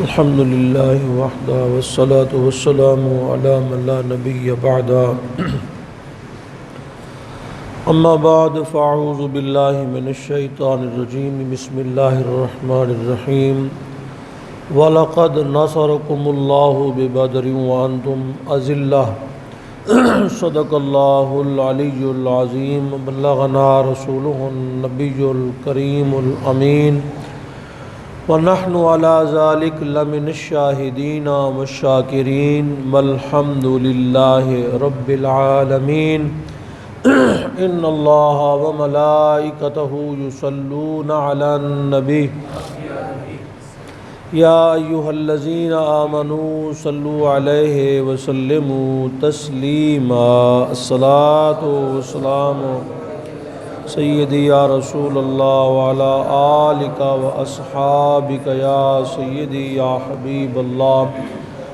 الحمد للہ وحدہ والصلاة والسلام علی من لا نبی بعدہ اما بعد فاعوذ باللہ من الشیطان الرجیم بسم اللہ الرحمن الرحیم وَلَقَدْ نَصَرَكُمُ اللَّهُ بِبَدْرٍ وَأَنْتُمْ أَذِلَّةٌ صدق اللہ العلی العظیم بلغنا رسولہ النبی الکریم الامین وَنَحْنُ عَلَى ذَلِكَ لَمِنَ الشَّاهِدِينَ وَالشَّاكِرِينَ وَالْحَمْدُ لِلَّهِ رَبِّ الْعَالَمِينَ إِنَّ اللَّهَ وَمَلَائِكَتَهُ يُصَلُّونَ عَلَى النَّبِيِّ يَا أَيُّهَا الَّذِينَ آمَنُوا صَلُّوا عَلَيْهِ وَسَلِّمُوا تَسْلِيمًا الصلاة والسلام سیدی یا رسول اللہ وعلی آلک و اصحابک یا سیدی یا حبیب اللہ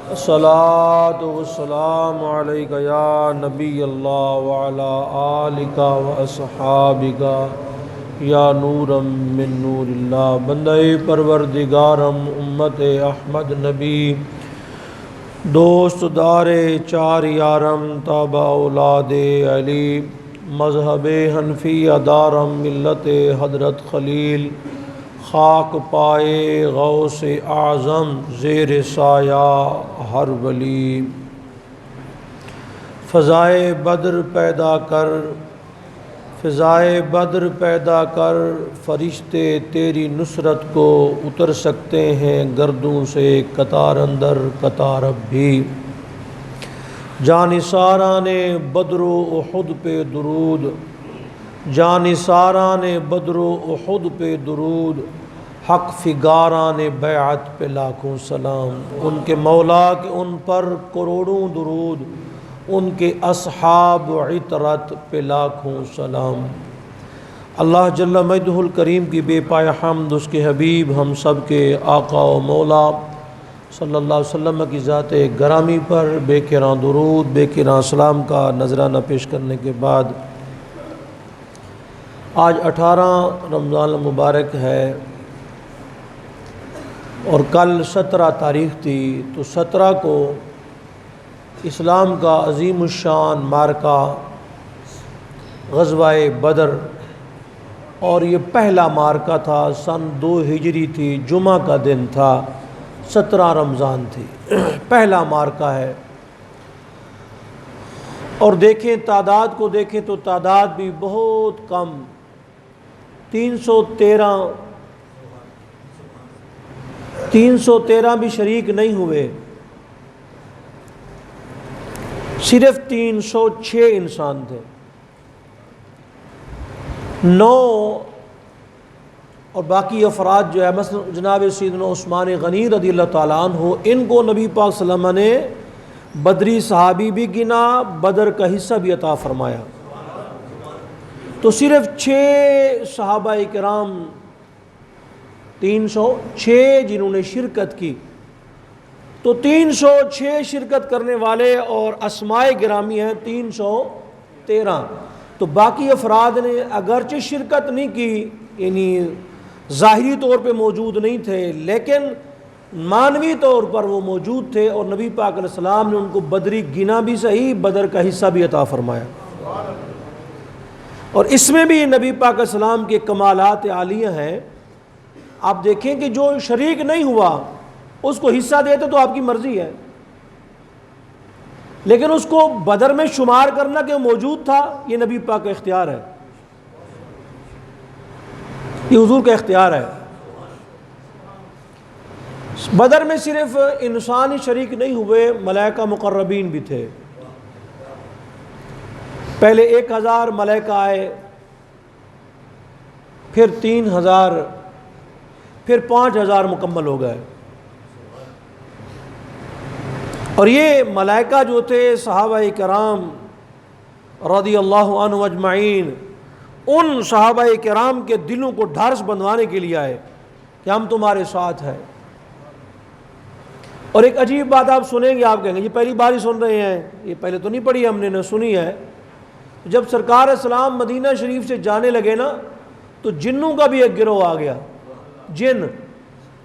الصلاة والسلام علیک یا نبی اللہ وعلی آلک و اصحابک یا نورا من نور اللہ بندہ پروردگارم امت احمد نبی دوست دار چار یارم تابع اولاد علی مذہب حنفی دارم ملت حضرت خلیل خاک پائے غوث اعظم زیر سایہ ہر ولی فضائے بدر پیدا کر فرشتے تیری نصرت کو اتر سکتے ہیں گردوں سے قطار اندر قطار اب بھی جانثاران بدر و احد پہ درود جانثاران بدر و احد پہ درود حق فگاران بیعت پہ لاکھوں سلام ان کے مولا کے ان پر کروڑوں درود ان کے اصحاب عطرت پہ لاکھوں سلام اللہ جل مجدہ الکریم کی بے پایہ حمد اس کے حبیب ہم سب کے آقا و مولا صلی اللہ علیہ وسلم کی ذات گرامی پر بے کران درود بے کران سلام کا نذرانہ پیش کرنے کے بعد آج 18 رمضان المبارک ہے اور کل 17 تاریخ تھی تو 17 کو اسلام کا عظیم الشان مارکہ غزوہ بدر اور یہ پہلا مارکہ تھا سن 2 ہجری تھی جمعہ کا دن تھا 17 رمضان تھی پہلا مارکہ ہے اور دیکھیں تعداد کو دیکھیں تو تعداد بھی بہت کم 313 بھی شریک نہیں ہوئے صرف 306 انسان تھے 9 اور باقی افراد جو ہے مثلا جناب سیدنا عثمان غنی رضی اللہ تعالیٰ عنہ ان کو نبی پاک صلی اللہ علیہ وسلم نے بدری صحابی بھی گنا بدر کا حصہ بھی عطا فرمایا تو صرف 6 صحابہ کرام 306 جنہوں نے شرکت کی تو 306 شرکت کرنے والے اور اسماء گرامی ہیں 313 تو باقی افراد نے اگرچہ شرکت نہیں کی یعنی ظاہری طور پہ موجود نہیں تھے لیکن معنوی طور پر وہ موجود تھے اور نبی پاک علیہ السلام نے ان کو بدری گنا بھی صحیح بدر کا حصہ بھی عطا فرمایا اور اس میں بھی نبی پاک علیہ السلام کے کمالات عالیہ ہیں آپ دیکھیں کہ جو شریک نہیں ہوا اس کو حصہ دیتے تو آپ کی مرضی ہے لیکن اس کو بدر میں شمار کرنا کہ موجود تھا یہ نبی پاک کا اختیار ہے یہ حضور کا اختیار ہے بدر میں صرف انسان ہی شریک نہیں ہوئے ملائکہ مقربین بھی تھے پہلے 1000 ملائکہ آئے پھر 3000 پھر 5000 مکمل ہو گئے اور یہ ملائکہ جو تھے صحابہ کرام رضی اللہ عنہ اجمعین ان صحابہ کرام کے دلوں کو ڈھارس بندھوانے کے لیے آئے کہ ہم تمہارے ساتھ ہیں اور ایک عجیب بات آپ سنیں گے آپ کہیں گے یہ پہلی بار ہی سن رہے ہیں یہ پہلے تو نہیں پڑھی ہم نے سنی ہے جب سرکار اسلام مدینہ شریف سے جانے لگے نا تو جنوں کا بھی ایک گروہ آ گیا جن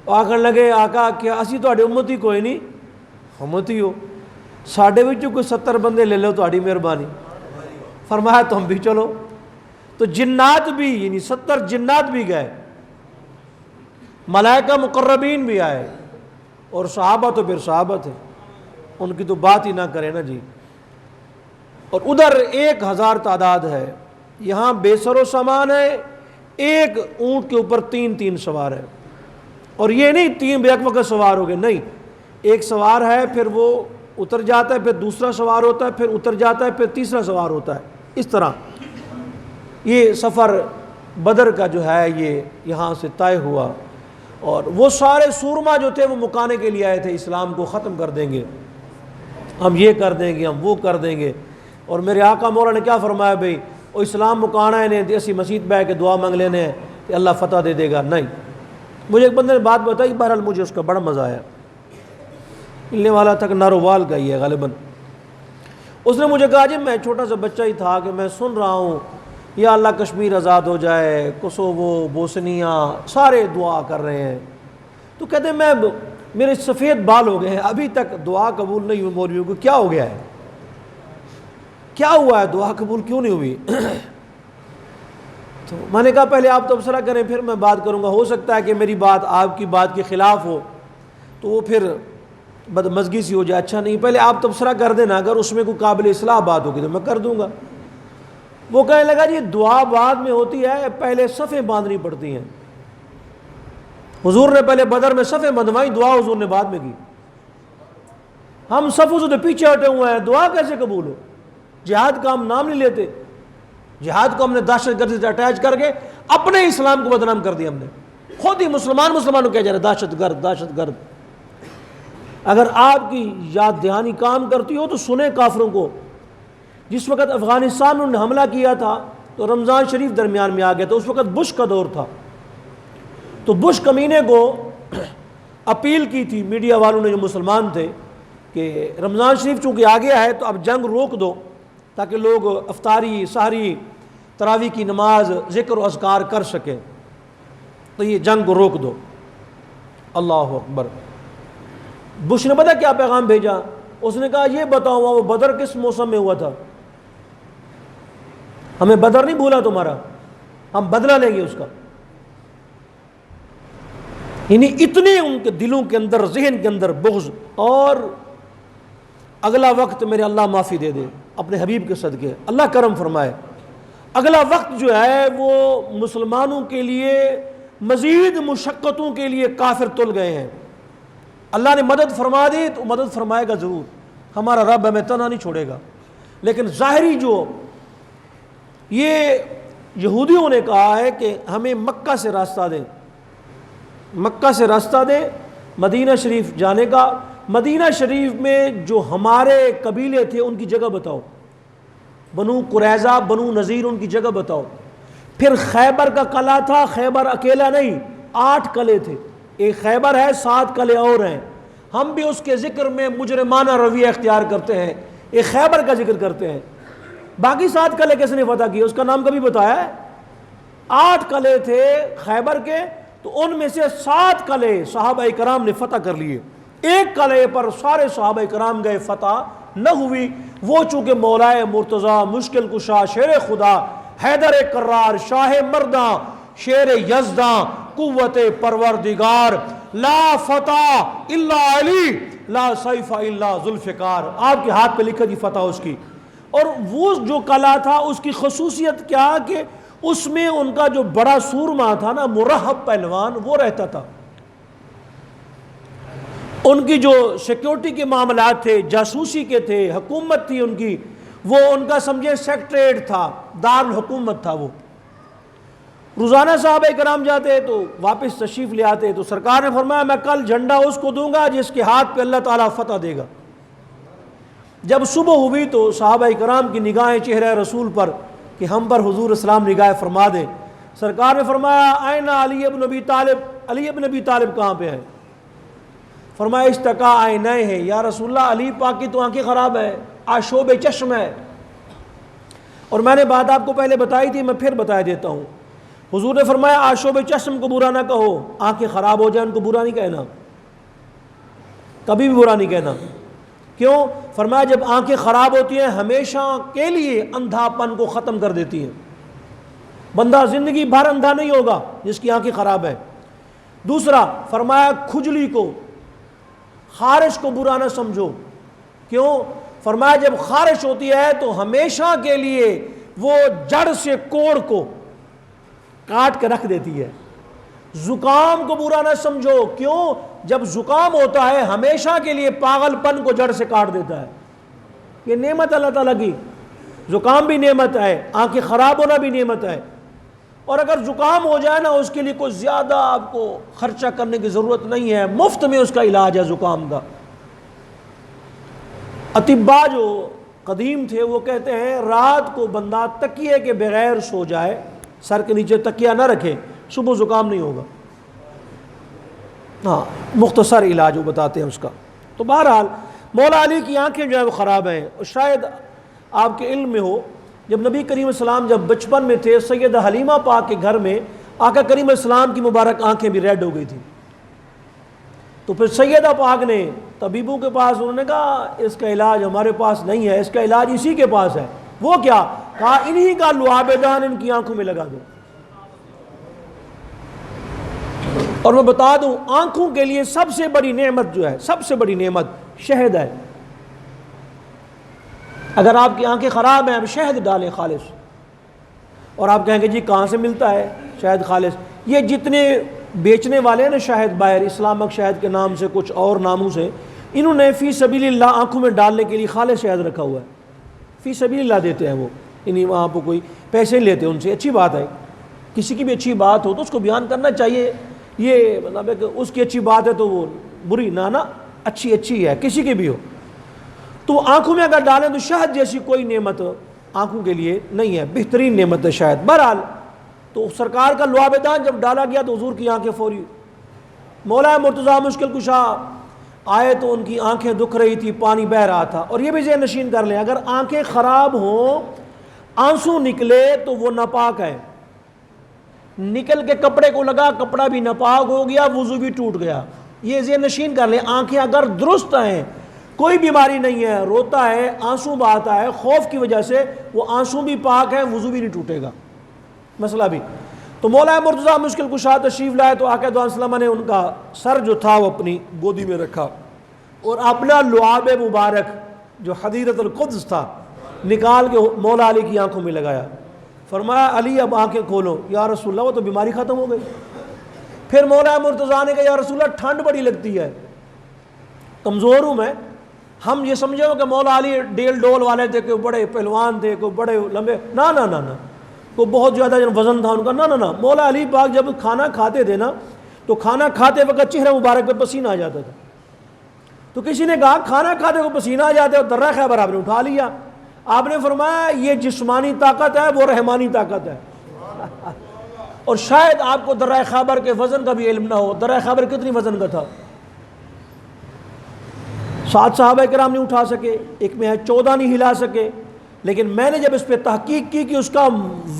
آخر لگے آقا کیا اسی تواڈے امتی کوئی نہیں؟ امتی ہو، ساڈے وچوں کوئی 70 بندے لے لو تہاڈی مہربانی۔ فرمایا تم بھی چلو، تو جنات بھی، یعنی 70 جنات بھی گئے، ملائکہ مقربین بھی آئے، اور صحابہ تو پھر صحابہ تھے، ان کی تو بات ہی نہ کرے نا جی۔ اور ادھر 1000 تعداد ہے، یہاں بے سر و سامان ہے، ایک اونٹ کے اوپر 3 سوار ہے، اور یہ نہیں 3 بیک وقت سوار ہو گئے، نہیں، ایک سوار ہے، پھر وہ اتر جاتا ہے، پھر دوسرا سوار ہوتا ہے، پھر اتر جاتا ہے، پھر تیسرا سوار ہوتا ہے، اس طرح یہ سفر بدر کا جو ہے یہ یہاں سے طے ہوا۔ اور وہ سارے سورما جو تھے وہ مکانے کے لیے آئے تھے، اسلام کو ختم کر دیں گے، ہم یہ کر دیں گے، ہم وہ کر دیں گے۔ اور میرے آقا مولا نے کیا فرمایا، بھئی وہ اسلام مکانا ہے نے اسی مسجد بیٹھ کے دعا مانگ لینے ہیں کہ اللہ فتح دے دے گا، نہیں۔ مجھے ایک بندے نے بات بتائی، بہرحال مجھے اس کا بڑا مزہ آیا، ملنے والا تھا کہ نارووال کا ہی ہے غالباً۔ اس نے مجھے کہا جی میں چھوٹا سا بچہ ہی تھا کہ میں سن رہا ہوں یا اللہ کشمیر آزاد ہو جائے، کوسوو، بوسنیا، سارے دعا کر رہے ہیں، تو کہتے ہیں میں میرے سفید بال ہو گئے ہیں، ابھی تک دعا قبول نہیں ہوئی، مولویوں کو کیا ہو گیا ہے، کیا ہوا ہے، دعا قبول کیوں نہیں ہوئی؟ تو میں نے کہا پہلے آپ تبصرہ کریں پھر میں بات کروں گا، ہو سکتا ہے کہ میری بات آپ کی بات کے خلاف ہو تو وہ پھر بدمزگی سی ہو جائے، اچھا نہیں، پہلے آپ تبصرہ کر دینا، اگر اس میں کوئی قابل اصلاح بات ہوگی تو میں کر دوں گا۔ وہ کہنے لگا جی دعا بعد میں ہوتی ہے، پہلے صفیں باندھنی پڑتی ہیں، حضور نے پہلے بدر میں صفیں بندھوائی، دعا حضور نے بعد میں کی، ہم صفوں سے تو پیچھے ہٹے ہوئے ہیں، دعا کیسے قبول ہو؟ جہاد کا ہم نام نہیں لیتے، جہاد کو ہم نے دہشت گردی سے اٹیچ کر کے اپنے اسلام کو بدنام کر دیا، ہم نے خود ہی مسلمانوں کو کہہ جا رہے دہشت گرد دہشت گرد۔ اگر آپ کی یاد دہانی کام کرتی ہو تو سنیں کافروں کو، جس وقت افغانستان میں انہوں نے حملہ کیا تھا تو رمضان شریف درمیان میں آ گیا تھا، اس وقت بش کا دور تھا، تو بش کمینے کو اپیل کی تھی میڈیا والوں نے جو مسلمان تھے کہ رمضان شریف چونکہ آ گیا ہے تو اب جنگ روک دو تاکہ لوگ افطاری، سحری، تراویح کی نماز، ذکر و اذکار کر سکیں، تو یہ جنگ کو روک دو۔ اللہ اکبر۔ بش نے پتہ کیا پیغام بھیجا؟ اس نے کہا یہ بتاؤ وہ بدر کس موسم میں ہوا تھا؟ ہمیں بدر نہیں بھولا تمہارا، ہم بدلہ لیں گے اس کا۔ یعنی اتنے ان کے دلوں کے اندر، ذہن کے اندر بغض، اور اگلا وقت میرے اللہ معافی دے دے اپنے حبیب کے صدقے، اللہ کرم فرمائے، اگلا وقت جو ہے وہ مسلمانوں کے لیے مزید مشقتوں کے لیے کافر تل گئے ہیں۔ اللہ نے مدد فرما دی تو مدد فرمائے گا ضرور، ہمارا رب ہمیں تنہا نہیں چھوڑے گا، لیکن ظاہری جو یہ یہودیوں نے کہا ہے کہ ہمیں مکہ سے راستہ دیں، مکہ سے راستہ دیں مدینہ شریف جانے کا، مدینہ شریف میں جو ہمارے قبیلے تھے ان کی جگہ بتاؤ، بنو قریظہ، بنو نذیر، ان کی جگہ بتاؤ۔ پھر خیبر کا قلعہ تھا، خیبر اکیلا نہیں، 8 قلعے تھے، ایک خیبر ہے، 7 قلعے اور ہیں، ہم بھی اس کے ذکر میں مجرمانہ رویہ اختیار کرتے ہیں، ایک خیبر کا ذکر کرتے ہیں۔ باقی 7 قلعے کس نے فتح کیے اس کا نام کبھی بتایا ہے؟ 8 قلعے تھے خیبر کے، تو ان میں سے 7 قلعے صحابہ کرام نے فتح کر لیے، ایک قلعے پر سارے صحابہ کرام گئے، فتح نہ ہوئی۔ وہ چونکہ مولائے مرتضیٰ، مشکل کشا، شیر خدا، حیدر کرار، شاہ مرداں، شیر یزداں، قوت پروردگار، لا فتح الا علی، لا سیف الا ذوالفقار، آپ کے ہاتھ پہ لکھا تھی فتح اس کی۔ اور وہ جو قلعہ تھا اس کی خصوصیت کیا کہ اس میں ان کا جو بڑا سورما تھا نا، مرہب پہلوان، وہ رہتا تھا۔ ان کی جو سیکیورٹی کے معاملات تھے، جاسوسی کے تھے، حکومت تھی ان کی، وہ ان کا سمجھے سیکٹریٹ تھا، دارالحکومت تھا وہ۔ روزانہ صحابہ کرام جاتے تو واپس تشریف لے آتے، تو سرکار نے فرمایا میں کل جھنڈا اس کو دوں گا جس کے ہاتھ پہ اللہ تعالیٰ فتح دے گا۔ جب صبح ہوئی تو صحابہ کرام کی نگاہیں چہرہ رسول پر کہ ہم پر حضور اسلام نگاہ فرما دیں۔ سرکار نے فرمایا آئین علی ابن ابی طالب، علی ابن ابی طالب کہاں پہ ہیں؟ فرمایا اشتقا آئینہ ہے، یا رسول اللہ علی پاک کی تو آنکھیں خراب ہے، آشوب چشم ہے۔ اور میں نے بات آپ کو پہلے بتائی تھی، میں پھر بتا دیتا ہوں، حضور نے فرمایا آشوب چشم کو برا نہ کہو، آنکھیں خراب ہو جائیں ان کو برا نہیں کہنا، کبھی بھی برا نہیں کہنا۔ کیوں؟ فرمایا جب آنکھیں خراب ہوتی ہیں ہمیشہ کے لیے اندھا پن کو ختم کر دیتی ہیں۔ بندہ زندگی بھر اندھا نہیں ہوگا جس کی آنکھیں خراب ہیں۔ دوسرا فرمایا کھجلی کو، خارش کو برا نہ سمجھو۔ کیوں؟ فرمایا جب خارش ہوتی ہے تو ہمیشہ کے لیے وہ جڑ سے کوڑ کو کاٹ کے رکھ دیتی ہے۔ زکام کو برا نہ سمجھو۔ کیوں؟ جب زکام ہوتا ہے ہمیشہ کے لیے پاگل پن کو جڑ سے کاٹ دیتا ہے۔ یہ نعمت اللہ تعالیٰ کی، زکام بھی نعمت ہے، آنکھیں خراب ہونا بھی نعمت ہے۔ اور اگر زکام ہو جائے نا اس کے لیے کوئی زیادہ آپ کو خرچہ کرنے کی ضرورت نہیں ہے، مفت میں اس کا علاج ہے زکام کا۔ اطباء جو قدیم تھے وہ کہتے ہیں رات کو بندہ تکیے کے بغیر سو جائے، سر کے نیچے تکیہ نہ رکھے، صبح زکام نہیں ہوگا۔ ہاں مختصر علاج وہ بتاتے ہیں اس کا۔ تو بہرحال مولا علی کی آنکھیں جو ہے وہ خراب ہیں۔ اور شاید آپ کے علم میں ہو جب نبی کریم السلام جب بچپن میں تھے سیدہ حلیمہ پاک کے گھر میں آقا کریم السلام کی مبارک آنکھیں بھی ریڈ ہو گئی تھیں۔ تو پھر سیدہ پاک نے طبیبوں کے پاس، انہوں نے کہا اس کا علاج ہمارے پاس نہیں ہے، اس کا علاج اسی کے پاس ہے۔ وہ کیا؟ کہا انہی کا لعاب دان ان کی آنکھوں میں لگا دو۔ اور میں بتا دوں آنکھوں کے لیے سب سے بڑی نعمت جو ہے، سب سے بڑی نعمت شہد ہے۔ اگر آپ کی آنکھیں خراب ہیں اب شہد ڈالیں خالص۔ اور آپ کہیں گے جی کہاں سے ملتا ہے شہد خالص؟ یہ جتنے بیچنے والے ہیں نا شہد باہر، اسلامک شہد کے نام سے کچھ اور ناموں سے، انہوں نے فی سبیل اللہ آنکھوں میں ڈالنے کے لیے خالص شہد رکھا ہوا ہے۔ فی سبیل اللہ دیتے ہیں وہ، انہیں وہاں پہ کوئی پیسے نہیں لیتے ان سے۔ اچھی بات ہے، کسی کی بھی اچھی بات ہو تو اس کو بیان کرنا چاہیے۔ یہ مطلب ہے کہ اس کی اچھی بات ہے تو وہ بری نہ اچھی اچھی ہے کسی کی بھی ہو۔ تو آنکھوں میں اگر ڈالیں تو شہد جیسی کوئی نعمت آنکھوں کے لیے نہیں ہے، بہترین نعمت ہے شہد۔ بہرحال تو سرکار کا لعاب دان جب ڈالا گیا تو حضور کی آنکھیں فوری، مولا مرتضیٰ مشکل کشا آئے تو ان کی آنکھیں دکھ رہی تھی، پانی بہہ رہا تھا۔ اور یہ بھی ذہن نشین کر لیں اگر آنکھیں خراب ہوں آنسو نکلے تو وہ ناپاک ہے، نکل کے کپڑے کو لگا کپڑا بھی ناپاک ہو گیا، وضو بھی ٹوٹ گیا۔ یہ ذہن نشین کر لیں آنکھیں اگر درست ہیں، کوئی بیماری نہیں ہے، روتا ہے آنسو بہاتا ہے خوف کی وجہ سے، وہ آنسو بھی پاک ہے، وضو بھی نہیں ٹوٹے گا، مسئلہ بھی۔ تو مولا مرتضیٰ مشکل کشا تشریف لائے تو آقا دو علیہ وسلم نے ان کا سر جو تھا وہ اپنی گودی میں رکھا اور اپنا لعاب مبارک جو حدیرۃ القدس تھا نکال کے مولا علی کی آنکھوں میں لگایا۔ فرمایا علی اب آنکھیں کھولو۔ یا رسول اللہ وہ تو بیماری ختم ہو گئی۔ پھر مولا مرتضیٰ نے کہا یا رسول اللہ ٹھنڈ بڑی لگتی ہے، کمزور ہوں میں۔ ہم یہ سمجھے ہو کہ مولا علی ڈیل ڈول والے تھے، کہ بڑے پہلوان تھے، کوئی بڑے لمبے، نہ کوئی بہت زیادہ وزن تھا ان کا، نہ۔ مولا علی پاک جب کھانا کھاتے تھے نا تو کھانا کھاتے وقت چہرہ مبارک پہ پسینہ آ جاتا تھا۔ تو کسی نے کہا کھانا کھاتے کو پسینہ آ جاتے اور درہ خیبر آپ نے اٹھا لیا۔ آپ نے فرمایا یہ جسمانی طاقت ہے، وہ رحمانی طاقت ہے۔ اور شاید آپ کو درہ خیبر کے وزن کا بھی علم نہ ہو، درہ خیبر کتنی وزن کا تھا؟ 7 صحابہ کرام نہیں اٹھا سکے، ایک میں ہے 14 نہیں ہلا سکے، لیکن میں نے جب اس پہ تحقیق کی کہ اس کا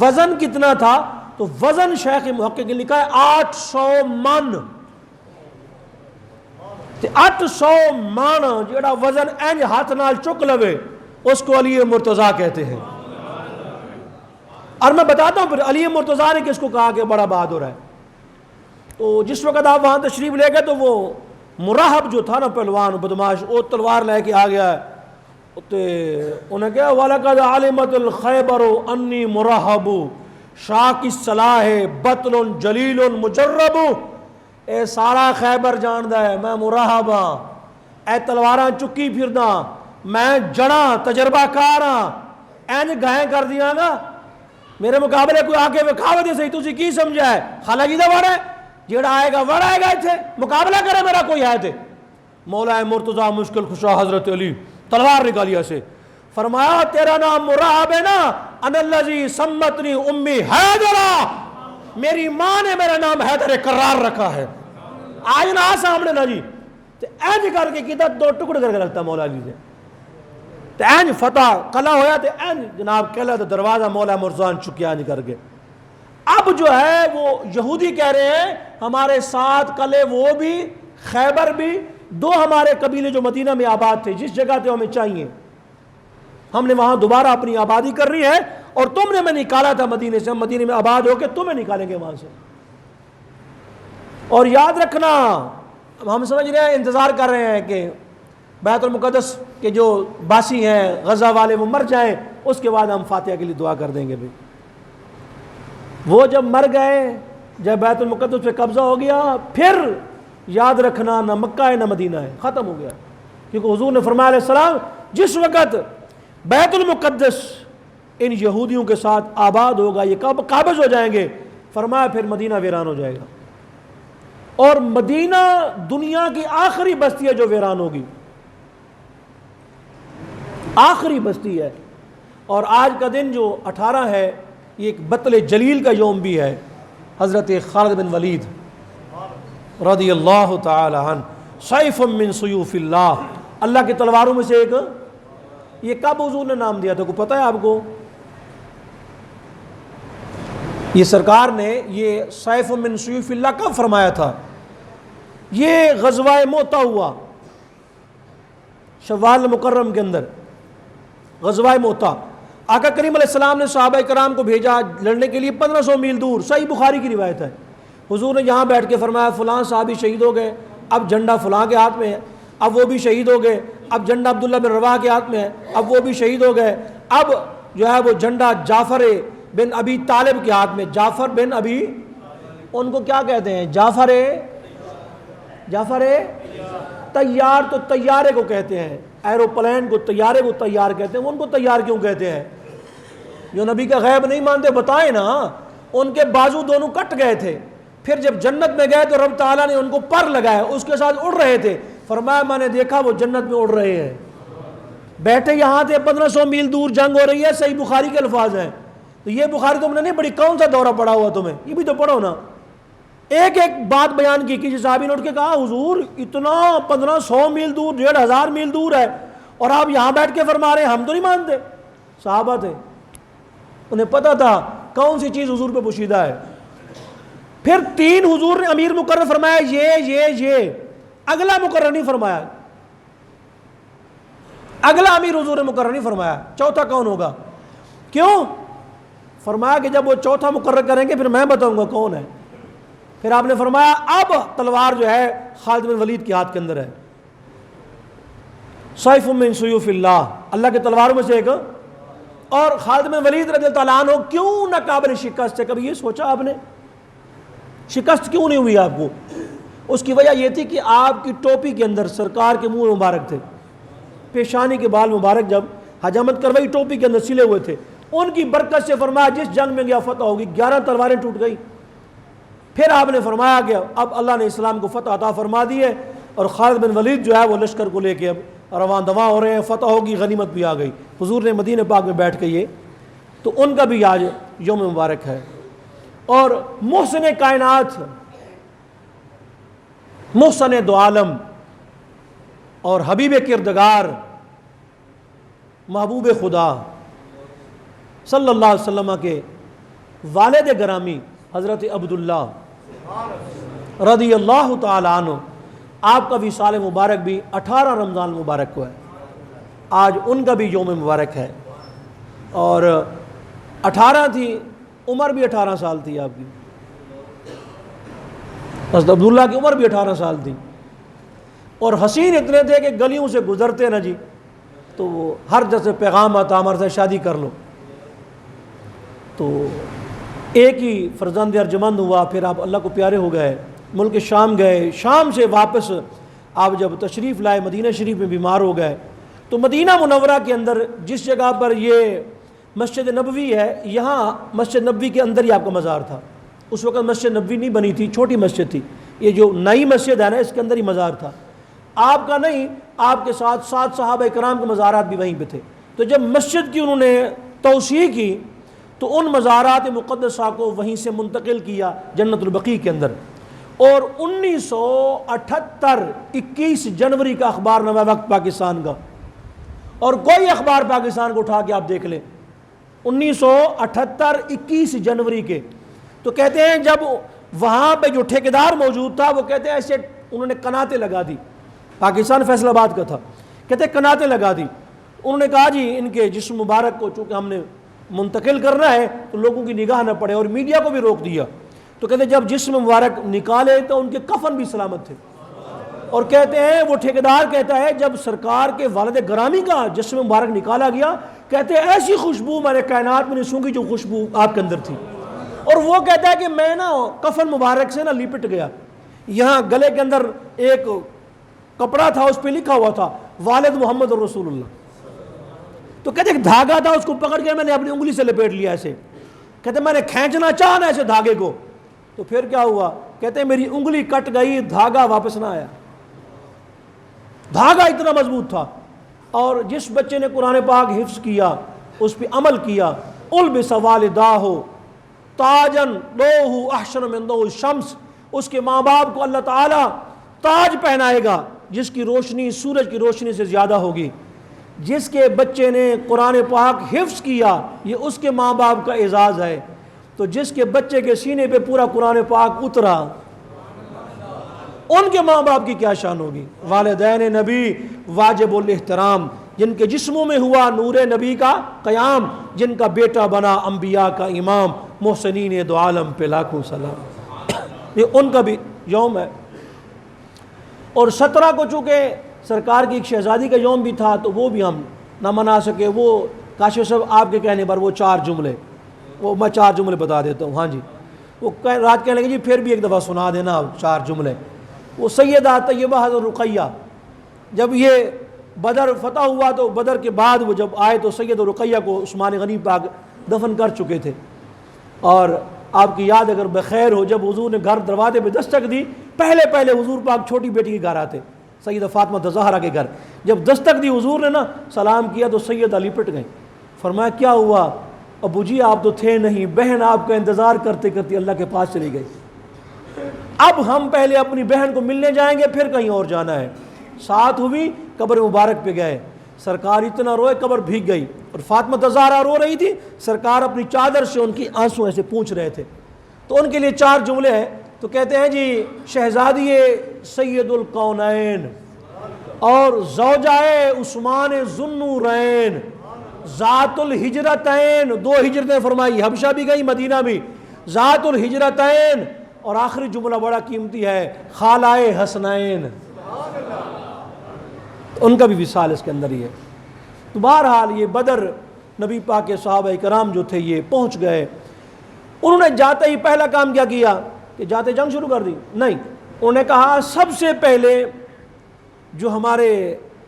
وزن کتنا تھا تو وزن شیخ محقق نے لکھا ہے 800 من۔ 800 من جیڑا وزن اینج ہاتھ نال چک لوے اس کو علی مرتضیٰ کہتے ہیں۔ اور میں بتاتا ہوں پھر علی مرتضیٰ نے کس کو کہا کہ بڑا بہادر ہے۔ تو جس وقت آپ وہاں تشریف لے گئے تو وہ مراہب جو تھا نا پہلوان بدماش، وہ تلوار لے کے آ گیا ہے۔ انہیں کہا وَلَقَدْ عَلِمَتِ الْخَيْبَرُ أَنِّي مُرَحَّبُ شَاكِ الصَّلَاحِ بَطْلٌ جَلِيلٌ مُجَرَّبُ۔ اے سارا خیبر جاندہ ہے میں مراہب ہاں، اے تلواراں چکی پھردا، میں جڑا تجربہ کارا، اینج گائیں کر دیا گا میرے مقابلے کوئی آکے وکھاوے دے صحیح تُسی کی سمجھا ہے خالہ جی دا وڑا ہے جیڑا آئے گا وڑا آئے گا اتھے مقابلہ کرے میرا کوئی آئے تھے۔ مولا مرتضیٰ مشکل کشا حضرت علی تلوار نکالیا سے فرمایا تیرا نام مراہب ہے نا، انا الذی سمتنی امی حیدرہ، میری ماں نے میرا نام حیدر کرار رکھا ہے۔ آج نہ سامنے نا جی تو اینج کر کے کیتا 2 ٹکڑ کر کے رکھتا مولا علی سے، تو اینج فتح قلعہ ہویا تو اینج جناب قلعہ تو دروازہ مولا مرتضیٰ چکیا اینج کر کے اب جو ہے وہ یہودی کہہ رہے ہیں ہمارے ساتھ کلے وہ بھی، خیبر بھی، دو ہمارے قبیلے جو مدینہ میں آباد تھے، جس جگہ تھے ہمیں چاہیے، ہم نے وہاں دوبارہ اپنی آبادی کرنی ہے، اور تم نے میں نکالا تھا مدینے سے، ہم مدینے میں آباد ہو کے تمہیں نکالیں گے وہاں سے۔ اور یاد رکھنا، ہم سمجھ رہے ہیں، انتظار کر رہے ہیں کہ بیت المقدس کے جو باسی ہیں، غزہ والے، وہ مر جائیں، اس کے بعد ہم فاتحہ کے لیے دعا کر دیں گے بھی۔ وہ جب مر گئے، جب بیت المقدس پہ قبضہ ہو گیا، پھر یاد رکھنا نہ مکہ ہے نہ مدینہ ہے، ختم ہو گیا۔ کیونکہ حضور نے فرمایا علیہ السلام جس وقت بیت المقدس ان یہودیوں کے ساتھ آباد ہوگا، یہ کب قابض ہو جائیں گے، فرمایا پھر مدینہ ویران ہو جائے گا، اور مدینہ دنیا کی آخری بستی ہے جو ویران ہوگی، آخری بستی ہے۔ اور آج کا دن جو 18 ہے، یہ ایک بطل جلیل کا یوم بھی ہے۔ حضرت خالد بن ولید رضی اللہ تعالی عنہ، سیف من سیوف اللہ، اللہ کی تلواروں میں سے ایک، یہ کب حضور نے نام دیا تھا، کو پتہ ہے آپ کو؟ یہ سرکار نے یہ سیف من سیوف اللہ کب فرمایا تھا؟ یہ غزوہ موتا ہوا شوال مکرم کے اندر، غزوہ موتا۔ آقا کریم علیہ السلام نے صحابہ کرام کو بھیجا لڑنے کے لیے 1500 میل دور، صحیح بخاری کی روایت ہے۔ حضور نے یہاں بیٹھ کے فرمایا فلاں صحابی شہید ہو گئے، اب جھنڈا فلاں کے ہاتھ میں ہے، اب وہ بھی شہید ہو گئے، اب جھنڈا عبداللہ بن رواحہ کے ہاتھ میں ہے، اب وہ بھی شہید ہو گئے، اب جو ہے وہ جھنڈا جعفر بن ابی طالب کے ہاتھ میں، جعفر بن ابی، ان کو کیا کہتے ہیں؟ جعفر طیار، تو طیارے کو کہتے ہیں، ایروپلین کو، طیارے کو طیار کہتے ہیں، ان کو طیار کیوں کہتے ہیں؟ جو نبی کا غیب نہیں مانتے بتائیں نا، ان کے بازو دونوں کٹ گئے تھے، پھر جب جنت میں گئے تو رب تعالیٰ نے ان کو پر لگایا، اس کے ساتھ اڑ رہے تھے، فرمایا میں نے دیکھا وہ جنت میں اڑ رہے ہیں، بیٹھے یہاں تھے 1500 میل دور جنگ ہو رہی ہے، صحیح بخاری کے الفاظ ہیں۔ تو یہ بخاری تم نے نہیں پڑھی، کون سا دورہ پڑا ہوا تمہیں؟ یہ بھی تو پڑھو نا۔ ایک ایک بات بیان کی، کسی صحابی نے اٹھ کے کہا حضور اتنا 1500 میل دور، 1500 میل دور ہے، اور آپ یہاں بیٹھ کے فرما رہے ہیں، ہم تو نہیں مانتے۔ صحابہ تھے، انہیں پتا تھا کون سی چیز حضور پہ پوشیدہ ہے۔ پھر 3 حضور نے امیر مقرر فرمایا، یہ اگلا مقرر نہیں فرمایا، اگلا امیر حضور نے مقرر نہیں فرمایا، چوتھا کون ہوگا؟ کیوں؟ فرمایا کہ جب وہ چوتھا مقرر کریں گے پھر میں بتاؤں گا کون ہے۔ پھر آپ نے فرمایا اب تلوار جو ہے خالد بن ولید کے ہاتھ کے اندر ہے، سیف من سیوف اللہ، اللہ کے تلواروں میں سے ایک۔ اور خالد بن ولید رضی اللہ تعالیٰ عنہ کیوں نہ قابل شکست ہے؟ کبھی یہ سوچا آپ نے شکست کیوں نہیں ہوئی آپ کو؟ اس کی وجہ یہ تھی کہ آپ کی ٹوپی کے اندر سرکار کے منہ مبارک تھے، پیشانی کے بال مبارک جب حجامت کروائی ٹوپی کے اندر سلے ہوئے تھے، ان کی برکت سے فرمایا جس جنگ میں گیا فتح ہوگی، 11 تلواریں ٹوٹ گئی۔ پھر آپ نے فرمایا کہ اب اللہ نے اسلام کو فتح عطا فرما دی ہے، اور خالد بن ولید جو ہے وہ لشکر کو لے کے اب رواں دواں ہو رہے ہیں، فتح ہوگی، غنیمت بھی آ گئی۔ حضور نے مدینہ پاک میں بیٹھ کے یہ، تو ان کا بھی آج یوم مبارک ہے۔ اور محسن کائنات، محسن دو عالم اور حبیب کردگار، محبوب خدا صلی اللہ علیہ وسلم کے والد گرامی حضرت عبداللہ رضی اللہ تعالی عنہ، آپ کا بھی سال مبارک بھی 18 رمضان مبارک کو ہے، آج ان کا بھی یوم مبارک ہے۔ اور 18 تھی، عمر بھی 18 سال تھی آپ کی، حضرت عبداللہ کی عمر بھی 18 سال تھی، اور حسین اتنے تھے کہ گلیوں سے گزرتے نا جی تو وہ ہر جیسے پیغام آتا ہمارے سے شادی کر لو۔ تو ایک ہی فرزند ارجمند ہوا، پھر آپ اللہ کو پیارے ہو گئے، ملک شام گئے، شام سے واپس آپ جب تشریف لائے مدینہ شریف میں بیمار ہو گئے، تو مدینہ منورہ کے اندر جس جگہ پر یہ مسجد نبوی ہے، یہاں مسجد نبوی کے اندر ہی آپ کا مزار تھا۔ اس وقت مسجد نبوی نہیں بنی تھی، چھوٹی مسجد تھی، یہ جو نئی مسجد ہے نا اس کے اندر ہی مزار تھا آپ کا، نہیں آپ کے ساتھ 7 صحابہ کرام کے مزارات بھی وہیں پہ تھے۔ تو جب مسجد کی انہوں نے توسیع کی تو ان مزارات مقدسہ کو وہیں سے منتقل کیا جنت البقیع کے اندر، اور 1978 21 جنوری کا اخبار نامہ وقت پاکستان کا، اور کوئی اخبار پاکستان کو اٹھا کے آپ دیکھ لیں، 1978 21 جنوری کے تو کہتے ہیں جب وہاں پہ جو ٹھیکیدار موجود تھا وہ کہتے ہیں ایسے انہوں نے کناتیں لگا دی، پاکستان فیصل آباد کا تھا، کہتے ہیں کناتیں لگا دی، انہوں نے کہا جی ان کے جسم مبارک کو چونکہ ہم نے منتقل کرنا ہے تو لوگوں کی نگاہ نہ پڑے، اور میڈیا کو بھی روک دیا، تو کہتے ہیں جب جسم مبارک نکالے تو ان کے کفن بھی سلامت تھے، اور کہتے ہیں وہ ٹھیکیدار کہتا ہے جب سرکار کے والد گرامی کا جسم مبارک نکالا گیا، کہتے ہیں ایسی خوشبو میں نے کائنات میں نہیں سونگھی جو خوشبو آپ کے اندر تھی، اور وہ کہتا ہے کہ میں نا کفن مبارک سے نا لپٹ گیا، یہاں گلے کے اندر ایک کپڑا تھا اس پہ لکھا ہوا تھا والد محمد رسول اللہ، تو کہتے ہیں دھاگا تھا اس کو پکڑ کے میں نے اپنی انگلی سے لپیٹ لیا ایسے، کہتے ہیں میں نے کھینچنا چاہا نا ایسے دھاگے کو، تو پھر کیا ہوا، کہتے ہیں میری انگلی کٹ گئی، دھاگا واپس نہ آیا، دھاگا اتنا مضبوط تھا۔ اور جس بچے نے قرآن پاک حفظ کیا، اس پہ عمل کیا، البس والداہ تاجن لوہ احسن من ضوء الشمس، اس کے ماں باپ کو اللہ تعالیٰ تاج پہنائے گا جس کی روشنی سورج کی روشنی سے زیادہ ہوگی۔ جس کے بچے نے قرآن پاک حفظ کیا یہ اس کے ماں باپ کا اعزاز ہے، تو جس کے بچے کے سینے پہ پورا قرآن پاک اترا ان کے ماں باپ کی کیا شان ہوگی۔ والدین نبی واجب الاحترام، جن کے جسموں میں ہوا نور نبی کا قیام، جن کا بیٹا بنا انبیاء کا امام، محسنین دو عالم پہ لاکھوں سلام، یہ ان کا بھی یوم ہے۔ اور 17 کو چونکہ سرکار کی ایک شہزادی کا یوم بھی تھا تو وہ بھی ہم نہ منا سکے، وہ کاشف صاحب آپ کے کہنے پر وہ 4 جملے، وہ میں 4 جملے بتا دیتا ہوں۔ ہاں جی، وہ رات کہنے لگے جی پھر بھی ایک دفعہ سنا دینا 4 جملے۔ وہ سیدہ طیبہ حضرت رقیہ، جب یہ بدر فتح ہوا تو بدر کے بعد وہ جب آئے تو سید رقیہ کو عثمان غنی پاک دفن کر چکے تھے، اور آپ کی یاد اگر بخیر ہو جب حضور نے گھر دروازے پہ دستک دی، پہلے حضور پاک چھوٹی بیٹی کے گھر آتے، سیدہ فاطمہ زہرا کے گھر، جب دستک دی حضور نے نا سلام کیا تو سیدہ لپٹ گئیں، فرمایا کیا ہوا ابو جی آپ تو تھے نہیں، بہن آپ کا انتظار کرتے کرتے اللہ کے پاس چلی گئی، اب ہم پہلے اپنی بہن کو ملنے جائیں گے پھر کہیں اور جانا ہے۔ ساتھ ہوئی قبر مبارک پہ گئے، سرکار اتنا روئے قبر بھیگ گئی، اور فاطمہ زہرا رو رہی تھی، سرکار اپنی چادر سے ان کی آنسو ایسے پونچھ رہے تھے، تو ان کے لیے 4 جملے ہیں، تو کہتے ہیں جی شہزادی سید الکونین اور زوجائے عثمان ذوالنورین ذات الہجرتین، 2 ہجرتیں فرمائی، حبشہ بھی گئی مدینہ بھی، ذات الہجرتین، اور آخری جملہ بڑا قیمتی ہے خالائے حسنین، ان کا بھی وصال اس کے اندر ہی ہے۔ تو بہرحال یہ بدر نبی پاک کے صحابہ کرام جو تھے یہ پہنچ گئے، انہوں نے جاتے ہی پہلا کام کیا کیا کہ جاتے جنگ شروع کر دی؟ نہیں، انہوں نے کہا سب سے پہلے جو ہمارے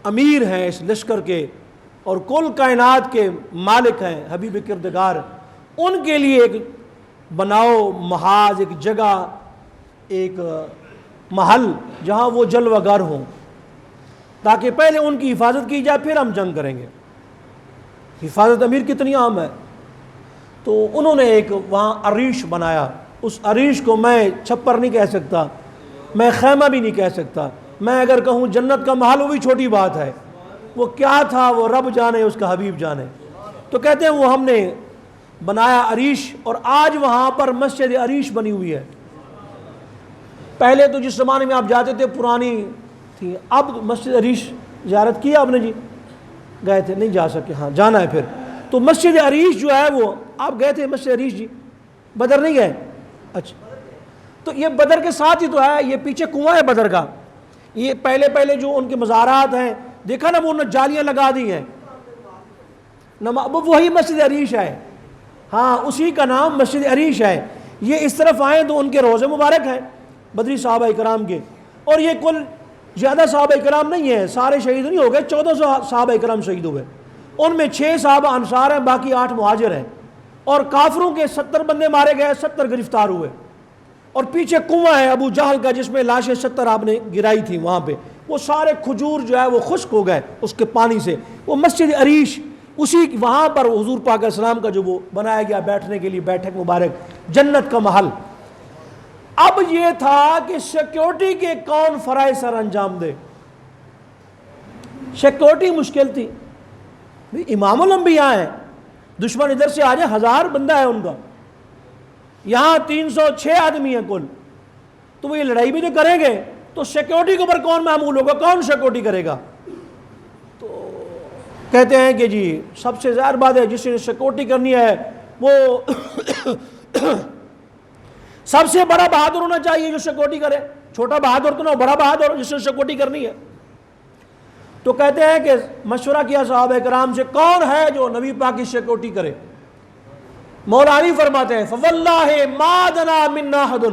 امیر ہیں اس لشکر کے اور کل کائنات کے مالک ہیں حبیب کردگار، ان کے لیے ایک بناؤ محاذ، ایک جگہ، ایک محل جہاں وہ جلوہ گر ہوں، تاکہ پہلے ان کی حفاظت کی جائے پھر ہم جنگ کریں گے۔ حفاظت امیر کتنی عام ہے، تو انہوں نے ایک وہاں عریش بنایا، اس عریش کو میں چھپر نہیں کہہ سکتا، میں خیمہ بھی نہیں کہہ سکتا، میں اگر کہوں جنت کا محل وہ بھی چھوٹی بات ہے، وہ کیا تھا وہ رب جانے اس کا حبیب جانے۔ تو کہتے ہیں وہ ہم نے بنایا عریش، اور آج وہاں پر مسجد عریش بنی ہوئی ہے۔ پہلے تو جس زمانے میں آپ جاتے تھے پرانی تھی، اب مسجد عریش زیارت کی آپ نے جی؟ گئے تھے؟ نہیں جا سکے، ہاں جانا ہے پھر۔ تو مسجد عریش جو ہے وہ آپ گئے تھے مسجد عریش جی؟ بدر نہیں گئے؟ اچھا، تو یہ بدر کے ساتھ ہی تو ہے، یہ پیچھے کنواں ہے بدر کا، یہ پہلے جو ان کے مزارات ہیں دیکھا نا، وہ انہوں نے جالیاں لگا دی ہیں، وہی مسجد عریش ہے، ہاں اسی کا نام مسجد عریش ہے۔ یہ اس طرف آئیں تو ان کے روضے مبارک ہیں بدری صحابہ کرام کے، اور یہ کل زیادہ صحابہ کرام نہیں ہیں، سارے شہید نہیں ہو گئے، 1400 صحابہ کرام شہید ہوئے، ان میں 6 صحابہ انصار ہیں، باقی 8 مہاجر ہیں، اور کافروں کے 70 بندے مارے گئے، 70 گرفتار ہوئے، اور پیچھے کنواں ہے ابو جہل کا جس میں لاشیں 70 آپ نے گرائی تھی، وہاں پہ وہ سارے کھجور جو ہے وہ خشک ہو گئے اس کے پانی سے۔ وہ مسجد عریش اسی وہاں پر حضور پاک علیہ السلام کا جو وہ بنایا گیا بیٹھنے کے لیے بیٹھک مبارک، جنت کا محل۔ اب یہ تھا کہ سیکیورٹی کے کون فرائض سر انجام دے، سیکیورٹی مشکل تھی، امام الانبیاء ہیں، دشمن ادھر سے آ جائے 1000 بندہ ہے ان کا، یہاں 306 آدمی ہیں کل، تو وہ یہ لڑائی بھی تو کریں گے، تو سیکورٹی کے اوپر کون معمول ہوگا، کون سیکورٹی کرے گا؟ تو کہتے ہیں کہ جی سب سے ظاہر بات ہے جس نے سیکورٹی کرنی ہے وہ سب سے بڑا بہادر ہونا چاہیے جو سیکورٹی کرے، چھوٹا بہادر تو نہ ہو، بڑا بہادر جس نے سیکورٹی کرنی ہے۔ تو کہتے ہیں کہ مشورہ کیا صحابہ کرام سے، کون ہے جو نبی پاک کی سیکورٹی کرے؟ مولا علی فرماتے ہیں فواللہ ما دنا منا احد،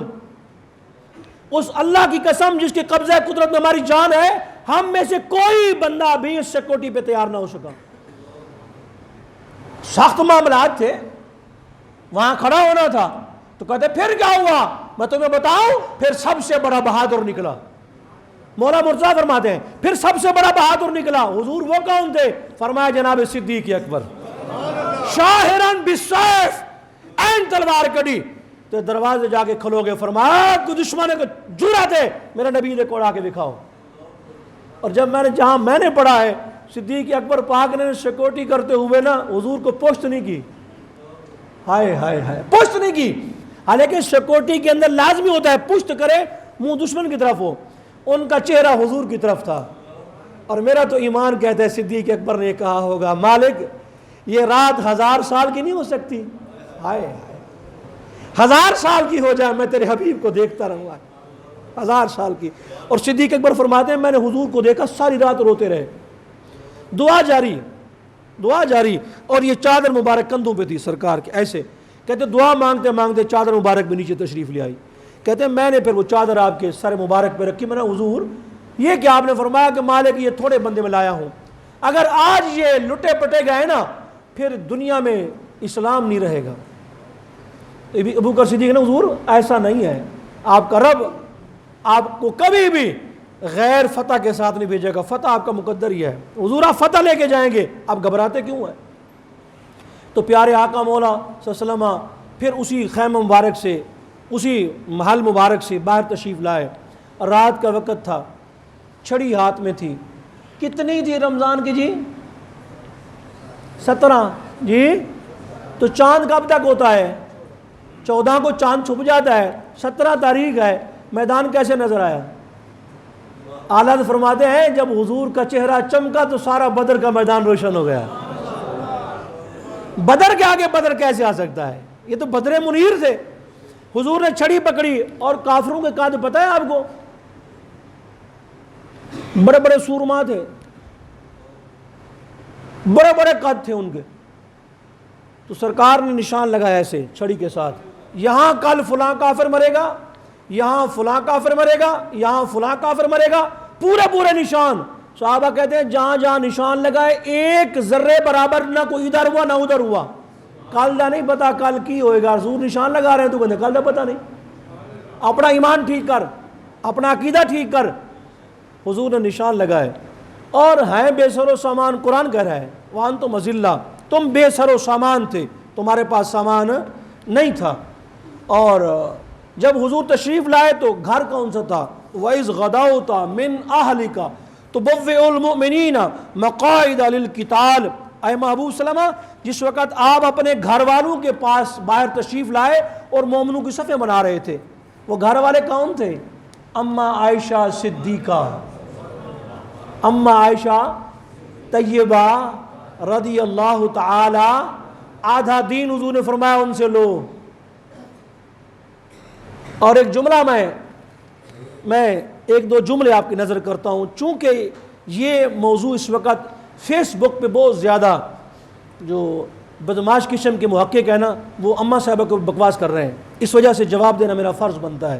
اس اللہ کی قسم جس کے قبضہ قدرت میں ہماری جان ہے، ہم میں سے کوئی بندہ بھی اس سیکورٹی پہ تیار نہ ہو سکا۔ سخت معاملات تھے، وہاں کھڑا ہونا تھا۔ تو کہتے پھر کیا ہوا؟ میں تمہیں بتاؤں، پھر سب سے بڑا بہادر نکلا۔ مولا مرتضیٰ فرماتے ہیں پھر سب سے بڑا بہادر نکلا۔ حضور وہ کون تھے؟ فرمایا جناب صدیق اکبر، شاہرن بالسیف، این تلوار کڑی، تو دروازے جا کے کھلو گے، فرمایا تو دشمن کو جرأت ہے میرا نبی نے کوڑا کے دکھاؤ۔ اور جب جہاں میں نے پڑھا ہے صدیق اکبر پاک نے سیکورٹی کرتے ہوئے نا حضور کو پوسٹ نہیں کی، ہائے ہائے ہائے، پوسٹ نہیں کی۔ حالانکہ سیکورٹی کے اندر لازمی ہوتا ہے پشت کرے، منہ دشمن کی طرف ہو، ان کا چہرہ حضور کی طرف تھا۔ اور میرا تو ایمان کہتا ہے صدیق اکبر نے کہا ہوگا مالک یہ رات 1000 سال کی نہیں ہو سکتی، ہائے ہائے 1000 سال کی ہو جائے میں تیرے حبیب کو دیکھتا رہوں گا، 1000 سال کی۔ اور صدیق اکبر فرماتے ہیں میں نے حضور کو دیکھا، ساری رات روتے رہے، دعا جاری دعا جاری، اور یہ چادر مبارک کندھوں پہ تھی سرکار کے، ایسے کہتے دعا مانگتے مانگتے چادر مبارک بھی نیچے تشریف لے آئی۔ کہتے ہیں میں نے پھر وہ چادر آپ کے سر مبارک پہ رکھی، میں نے حضور یہ کہ آپ نے فرمایا کہ مالک یہ تھوڑے بندے میں لایا ہوں، اگر آج یہ لٹے پٹے گئے نا پھر دنیا میں اسلام نہیں رہے گا۔ ابو بکر صدیق نے حضور ایسا نہیں ہے، آپ کا رب آپ کو کبھی بھی غیر فتح کے ساتھ نہیں بھیجے گا، فتح آپ کا مقدر ہی ہے، حضور آپ فتح لے کے جائیں گے، آپ گھبراتے کیوں ہیں؟ تو پیارے آقا مولا صلی اللہ علیہ وسلم پھر اسی خیمہ مبارک سے، اسی محل مبارک سے باہر تشریف لائے۔ رات کا وقت تھا، چھڑی ہاتھ میں تھی، کتنی تھی رمضان کی جی؟ 17 جی، تو چاند کب تک ہوتا ہے؟ 14 کو چاند چھپ جاتا ہے، 17 تاریخ ہے، میدان کیسے نظر آیا؟ اعلیٰ فرماتے ہیں جب حضور کا چہرہ چمکا تو سارا بدر کا میدان روشن ہو گیا۔ بدر کے آگے بدر کیسے آ سکتا ہے؟ یہ تو بدر منیر تھے۔ حضور نے چھڑی پکڑی اور کافروں کے قد پتہ ہے آپ کو؟ بڑے بڑے سورما تھے، بڑے بڑے قد تھے ان کے۔ تو سرکار نے نشان لگایا ایسے چھڑی کے ساتھ، یہاں کل فلاں کافر مرے گا، یہاں فلاں کافر مرے گا، یہاں فلاں کافر مرے گا، پورے نشان۔ صحابہ کہتے ہیں جہاں جہاں نشان لگائے ایک ذرے برابر نہ کوئی ادھر ہوا نہ ادھر ہوا۔ کل دا نہیں پتا کل کی ہوئے گا، حضور نشان لگا رہے ہیں تو کہتے کل دا پتا نہیں۔ اپنا ایمان ٹھیک کر، اپنا عقیدہ ٹھیک کر۔ حضور نے نشان لگائے اور ہیں بے سر و سامان، قرآن کہہ رہا ہے وَأَنْتُمْ أَذِلَّةٌ، تم بے سر و سامان تھے، تمہارے پاس سامان نہیں تھا۔ اور جب حضور تشریف لائے تو گھر کون سا تھا؟ وَإِذْ غَدَوْتَ مِنْ أَهْلِكَ تُبَوِّئُ الْمُؤْمِنِينَ مَقَاعِدَ لِلْقِتَالِ، اے محبوب سلمہ جس وقت آپ اپنے گھر والوں کے پاس باہر تشریف لائے اور مومنوں کی صفیں بنا رہے تھے، وہ گھر والے کون تھے؟ اماں عائشہ صدیقہ، اماں عائشہ طیبہ رضی اللہ تعالی، آدھا دین حضور نے فرمایا ان سے لو۔ اور ایک جملہ میں ایک دو جملے آپ کی نظر کرتا ہوں، چونکہ یہ موضوع اس وقت فیس بک پہ بہت زیادہ جو بدماش قسم کے محقق ہیں نا وہ اماں صاحبہ کو بکواس کر رہے ہیں، اس وجہ سے جواب دینا میرا فرض بنتا ہے،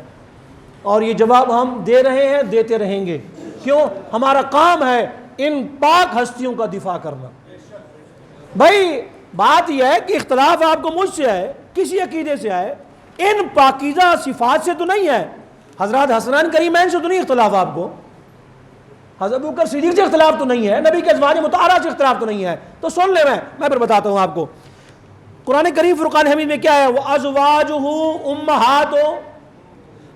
اور یہ جواب ہم دے رہے ہیں، دیتے رہیں گے۔ کیوں؟ ہمارا کام ہے ان پاک ہستیوں کا دفاع کرنا۔ بھائی بات یہ ہے کہ اختلاف آپ کو مجھ سے ہے، کسی عقیدے سے ہے، ان پاکیزہ صفات سے تو نہیں ہے، حضرات حسنین کریمین سے تو نہیں اختلاف آپ کو، حضرت ابوبکر صدیق سے اختلاف تو نہیں ہے، نبی کے ازواج مطہرات سے اختلاف تو نہیں ہے، تو سن لے میں پھر بتاتا ہوں آپ کو۔ قرآن کریم فرقان حمید میں کیا ہے؟ وَأَزْوَاجُهُ أُمَّهَاتُ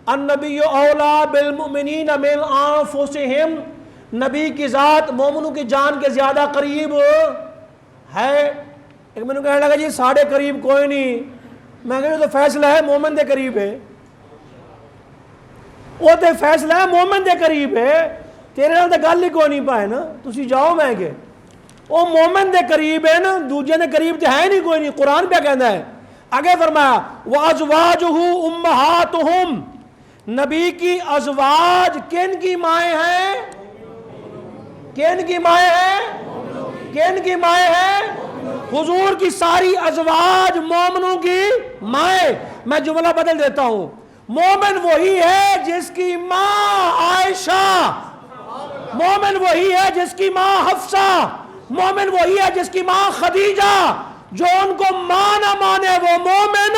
النبی اولا بالمؤمنین من انفسہم، نبی کی ذات مومنوں کی جان کے زیادہ قریب ہے۔ ایک میں نے کہنے لگا جی ساڑھے قریب کوئی نہیں، میں کہا تو فیصلہ ہے مومن دے قریب ہے، وہ تے فیصلہ ہے مومن دے قریب ہے، تیرے نال تے گل ہی کوئی نہیں پائے نا، تسی جاؤ میں کہ وہ مومن دے قریب ہے نا، دوجے دے قریب تے ہے نہیں کوئی نہیں۔ قرآن پہ کہندا ہے، آگے فرمایا وَأَزْوَاجُهُ أُمَّهَاتُهُمْ، نبی کی ازواج کن کی مائیں ہیں؟ کن کی مائیں ہیں؟ کن کی مائیں ہیں؟ حضور کی ساری ازواج مومنوں کی مائیں۔ میں جملہ بدل دیتا ہوں، مومن وہی ہے جس کی ماں عائشہ، مومن وہی ہے جس کی ماں حفصہ، مومن وہی ہے جس کی ماں خدیجہ۔ جو ان کو ماں نہ مانے وہ مومن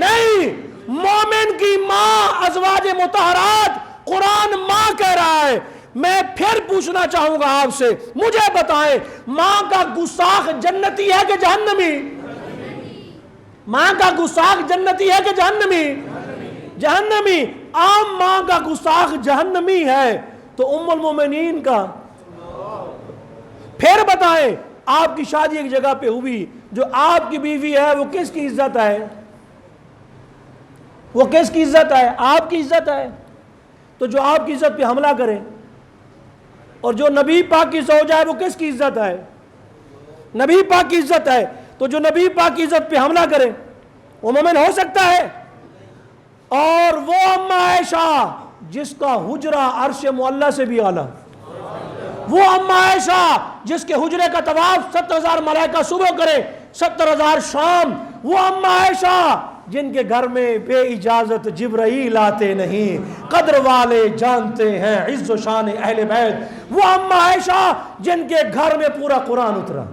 نہیں۔ مومن کی ماں ازواج مطہرات، قرآن ماں کہہ رہا ہے۔ میں پھر پوچھنا چاہوں گا آپ سے، مجھے بتائیں ماں کا گستاخ جنتی ہے کہ جہنمی؟ ماں کا گستاخ جنتی ہے کہ جہنمی؟ جہنمی۔ عام ماں کا گستاخ جہنمی ہے تو ام المومنین کا؟ پھر بتائیں آپ کی شادی ایک جگہ پہ ہوئی، جو آپ کی بیوی ہے وہ کس کی عزت ہے؟ وہ کس کی عزت ہے؟ آپ کی عزت ہے۔ تو جو آپ کی عزت پہ حملہ کرے، اور جو نبی پاک کی زوجہ ہے وہ کس کی عزت ہے؟ نبی پاک کی عزت ہے۔ تو جو نبی پاک کی عزت پہ حملہ کرے وہ مومن ہو سکتا ہے؟ اور وہ اما عائشہ جس کا حجرہ عرش معلی سے بھی اعلیٰ، وہ اما عائشہ جس کے حجرے کا طواف 70,000 ملائکہ صبح کرے، 70,000 شام، وہ اما عائشہ جن کے گھر میں بے اجازت جبرائیل آتے نہیں، قدر والے جانتے ہیں عز و شان اہل بیت، وہ اما عائشہ جن کے گھر میں پورا قرآن اترا۔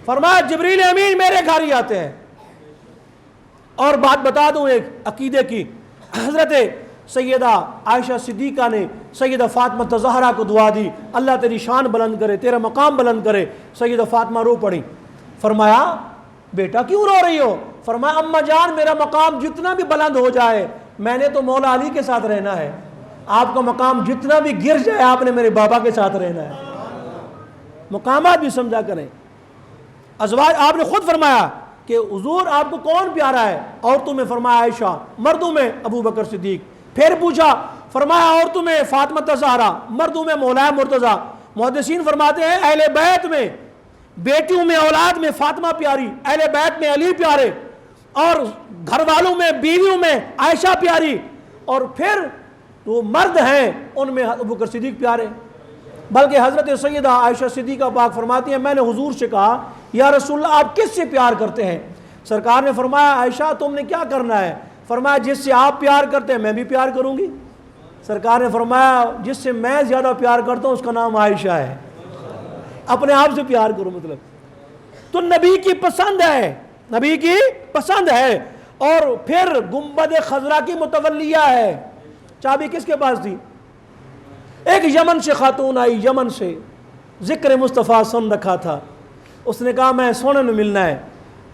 فرمایا جبریل امین میرے گھر ہی آتے ہیں۔ اور بات بتا دوں ایک عقیدے کی، حضرت سیدہ عائشہ صدیقہ نے سیدہ فاطمہ زہرا کو دعا دی، اللہ تیری شان بلند کرے، تیرا مقام بلند کرے۔ سیدہ فاطمہ رو پڑی، فرمایا بیٹا کیوں رو رہی ہو؟ فرمایا اماں جان میرا مقام جتنا بھی بلند ہو جائے میں نے تو مولا علی کے ساتھ رہنا ہے، آپ کا مقام جتنا بھی گر جائے آپ نے میرے بابا کے ساتھ رہنا ہے۔ مقامات بھی سمجھا کریں۔ ازواج آپ نے خود فرمایا کہ حضور آپ کو کون پیارا ہے؟ عورتوں میں فرمایا عائشہ، مردوں میں ابو بکر صدیق۔ پھر پوچھا، فرمایا عورتوں میں فاطمہ زہرا، مردوں میں مولا مرتضیٰ۔ محدثین فرماتے ہیں اہل بیت میں، بیٹیوں میں اولاد میں فاطمہ پیاری، اہل بیت میں علی پیارے، اور گھر والوں میں بیویوں میں عائشہ پیاری، اور پھر وہ مرد ہیں ان میں ابو بکر صدیق پیارے۔ بلکہ حضرت سیدہ عائشہ صدیقہ پاک فرماتی ہیں میں نے حضور سے کہا یا رسول اللہ آپ کس سے پیار کرتے ہیں؟ سرکار نے فرمایا عائشہ تم نے کیا کرنا ہے؟ فرمایا جس سے آپ پیار کرتے ہیں میں بھی پیار کروں گی۔ سرکار نے فرمایا جس سے میں زیادہ پیار کرتا ہوں اس کا نام عائشہ ہے۔ اپنے آپ سے پیار کرو مطلب۔ تو نبی کی پسند ہے، نبی کی پسند ہے۔ اور پھر گنبد خضرا کی متولیہ ہے، چابی کس کے پاس تھی؟ ایک یمن سے خاتون آئی، یمن سے، ذکر مصطفیٰ سن رکھا تھا، اس نے کہا میں سونے میں ملنا ہے۔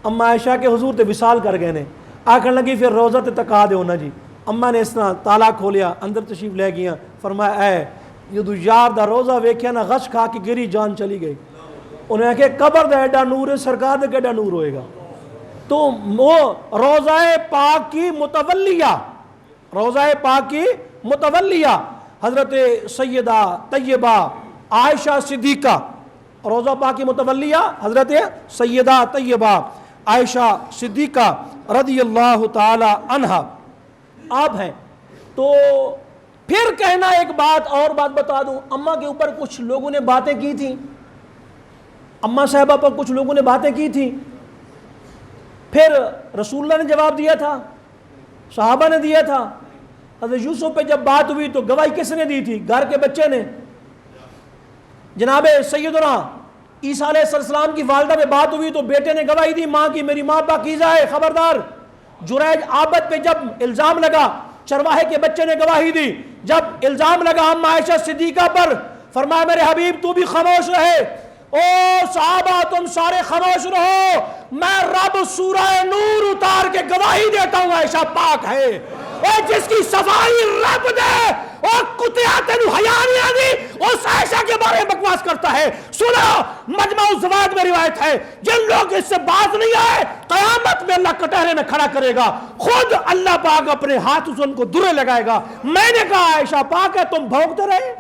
اما عائشہ کے حضور تے وصال کر گئے نے، آکھن لگی پھر روزہ تے تکا دے ہونا جی۔ اما نے اس طرح تالا کھولیا، اندر تشریف لے گیا، فرمایا اے یہ یار دا روزہ ویکھیا نا غش کھا کے گری جان چلی گئی۔ انہیں کہا قبر دا ایڈا نور ہے، سرکار دا کیڈا نور ہوئے گا۔ تو وہ روزہ پاک کی متولیہ، روزہ پاک کی متولیہ حضرت سیدہ طیبہ عائشہ صدیقہ، روزہ پاک کی متولیہ حضرت سیدہ طیبہ عائشہ صدیقہ رضی اللہ تعالی عنہا آپ ہیں۔ تو پھر کہنا ایک بات اور بات بتا دوں، اماں کے اوپر کچھ لوگوں نے باتیں کی تھیں، اماں صاحبہ پر کچھ لوگوں نے باتیں کی تھیں، پھر رسول اللہ نے جواب دیا تھا، صحابہ نے دیا تھا۔ حضرت یوسف پہ جب بات ہوئی تو گواہی کس نے دی تھی؟ گھر کے بچے نے۔ جناب سیدنا عیسیٰ علیہ السلام کی والدہ پہ بات ہوئی تو بیٹے نے گواہی دی ماں کی، میری ماں پاکیزہ ہے خبردار۔ جریج عابد پہ جب الزام لگا چرواہے کے بچے نے گواہی دی۔ جب الزام لگا اما عائشہ صدیقہ پر، فرمایا میرے حبیب تو بھی خاموش رہے، او صحابہ تم سارے خاموش رہو، میں رب سورہ نور اتار کے گواہی دیتا ہوں عائشہ پاک ہے۔ اور جس کی صفائی رب دے اور کتے آتے نو حیا نہیں آدھی اس عائشہ کے بارے میں بکواس کرتا ہے. سنو, مجمع الزوائد میں روایت ہے, جن لوگ اس سے باز نہیں آئے قیامت میں اللہ کٹہرے میں کھڑا کرے گا, خود اللہ پاک اپنے ہاتھ سے ان کو درے لگائے گا. میں نے کہا عائشہ پاک ہے, تم بھونکتے رہے,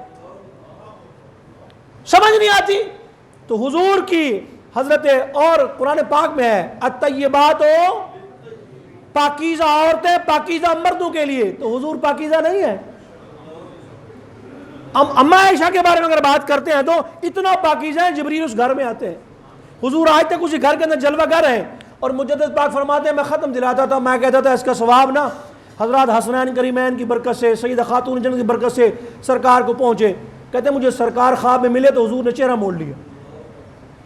سمجھ نہیں آتی. تو حضور کی حضرت, اور قرآن پاک میں ہے الطیبات پاکیزہ عورتیں پاکیزہ مردوں کے لیے, تو حضور پاکیزہ نہیں ہے. اماں عائشہ کے بارے میں اگر بات کرتے ہیں تو اتنا پاکیزہ ہیں, جبریل اس گھر میں آتے ہیں. حضور آج تک اسی گھر کے اندر جلوہ گر ہیں, اور مجدد پاک فرماتے ہیں میں ختم دلاتا تھا, میں کہتا تھا اس کا ثواب نا حضرات حسنین کریمین کی برکت سے, سیدہ خاتون جنت کی برکت سے سرکار کو پہنچے. کہتے ہیں مجھے سرکار خواب میں ملے تو حضور نے چہرہ موڑ لیا.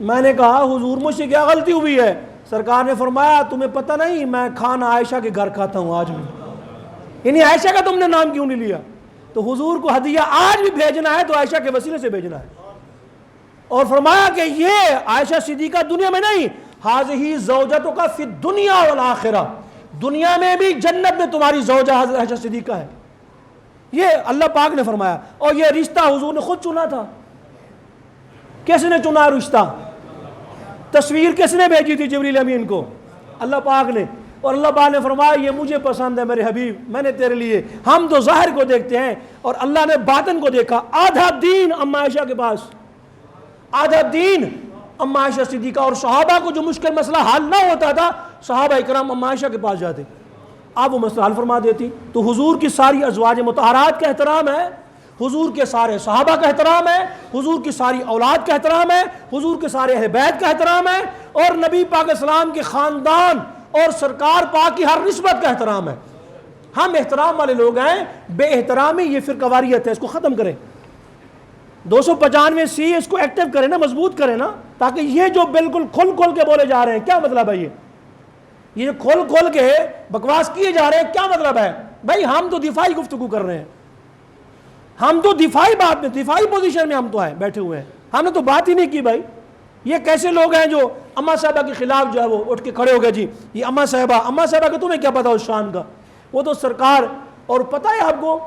میں نے کہا حضور مجھ سے کیا غلطی ہوئی ہے؟ سرکار نے فرمایا تمہیں پتہ نہیں میں کھانا عائشہ کے گھر کھاتا ہوں آج بھی, یعنی عائشہ کا تم نے نام کیوں نہیں لیا؟ تو حضور کو ہدیہ آج بھی بھیجنا ہے تو عائشہ کے وسیلے سے بھیجنا ہے. اور فرمایا کہ یہ عائشہ صدیقہ دنیا میں نہیں, ہذہ زوجتک فی الدنیا والآخرہ, دنیا میں بھی جنت میں تمہاری زوجہ عائشہ صدیقہ ہے. یہ اللہ پاک نے فرمایا, اور یہ رشتہ حضور نے خود چنا تھا. کس نے چنا رشتہ؟ تصویر کس نے بھیجی تھی جبریل امین کو؟ اللہ پاک نے. اور اللہ پاک نے فرمایا یہ مجھے پسند ہے میرے حبیب, میں نے تیرے لیے. ہم تو ظاہر کو دیکھتے ہیں اور اللہ نے باطن کو دیکھا. آدھا دین اماں عائشہ کے پاس, آدھا دین اماں عائشہ صدیقہ. اور صحابہ کو جو مشکل مسئلہ حل نہ ہوتا تھا صحابہ اکرام اماں عائشہ کے پاس جاتے, آپ وہ مسئلہ حل فرما دیتی. تو حضور کی ساری ازواج مطہرات کا احترام ہے, حضور کے سارے صحابہ کا احترام ہے, حضور کی ساری اولاد کا احترام ہے, حضور کے سارے اہل بیت کا احترام ہے, اور نبی پاک اسلام کے خاندان اور سرکار پاک کی ہر نسبت کا احترام ہے. ہم احترام والے لوگ ہیں, بے احترامی یہ فرقہ واریت ہے, اس کو ختم کریں. 295 اس کو ایکٹیو کریں نا, مضبوط کریں نا, تاکہ یہ جو بالکل کھل کھل کے بولے جا رہے ہیں, کیا مطلب ہے یہ جو کھل کھل کے بکواس کیے جا رہے ہیں, کیا مطلب ہے بھائی؟ ہم تو دفاعی گفتگو کر رہے ہیں, ہم تو دفاعی بات میں, دفاعی پوزیشن میں ہم تو ہیں, بیٹھے ہوئے ہیں. ہم نے تو بات ہی نہیں کی بھائی. یہ کیسے لوگ ہیں جو اماں صاحبہ کے خلاف جو ہے وہ اٹھ کے کھڑے ہو گئے, جی یہ اماں صاحبہ کا تمہیں کیا پتا اس شان کا, وہ تو سرکار. اور پتہ ہے آپ کو,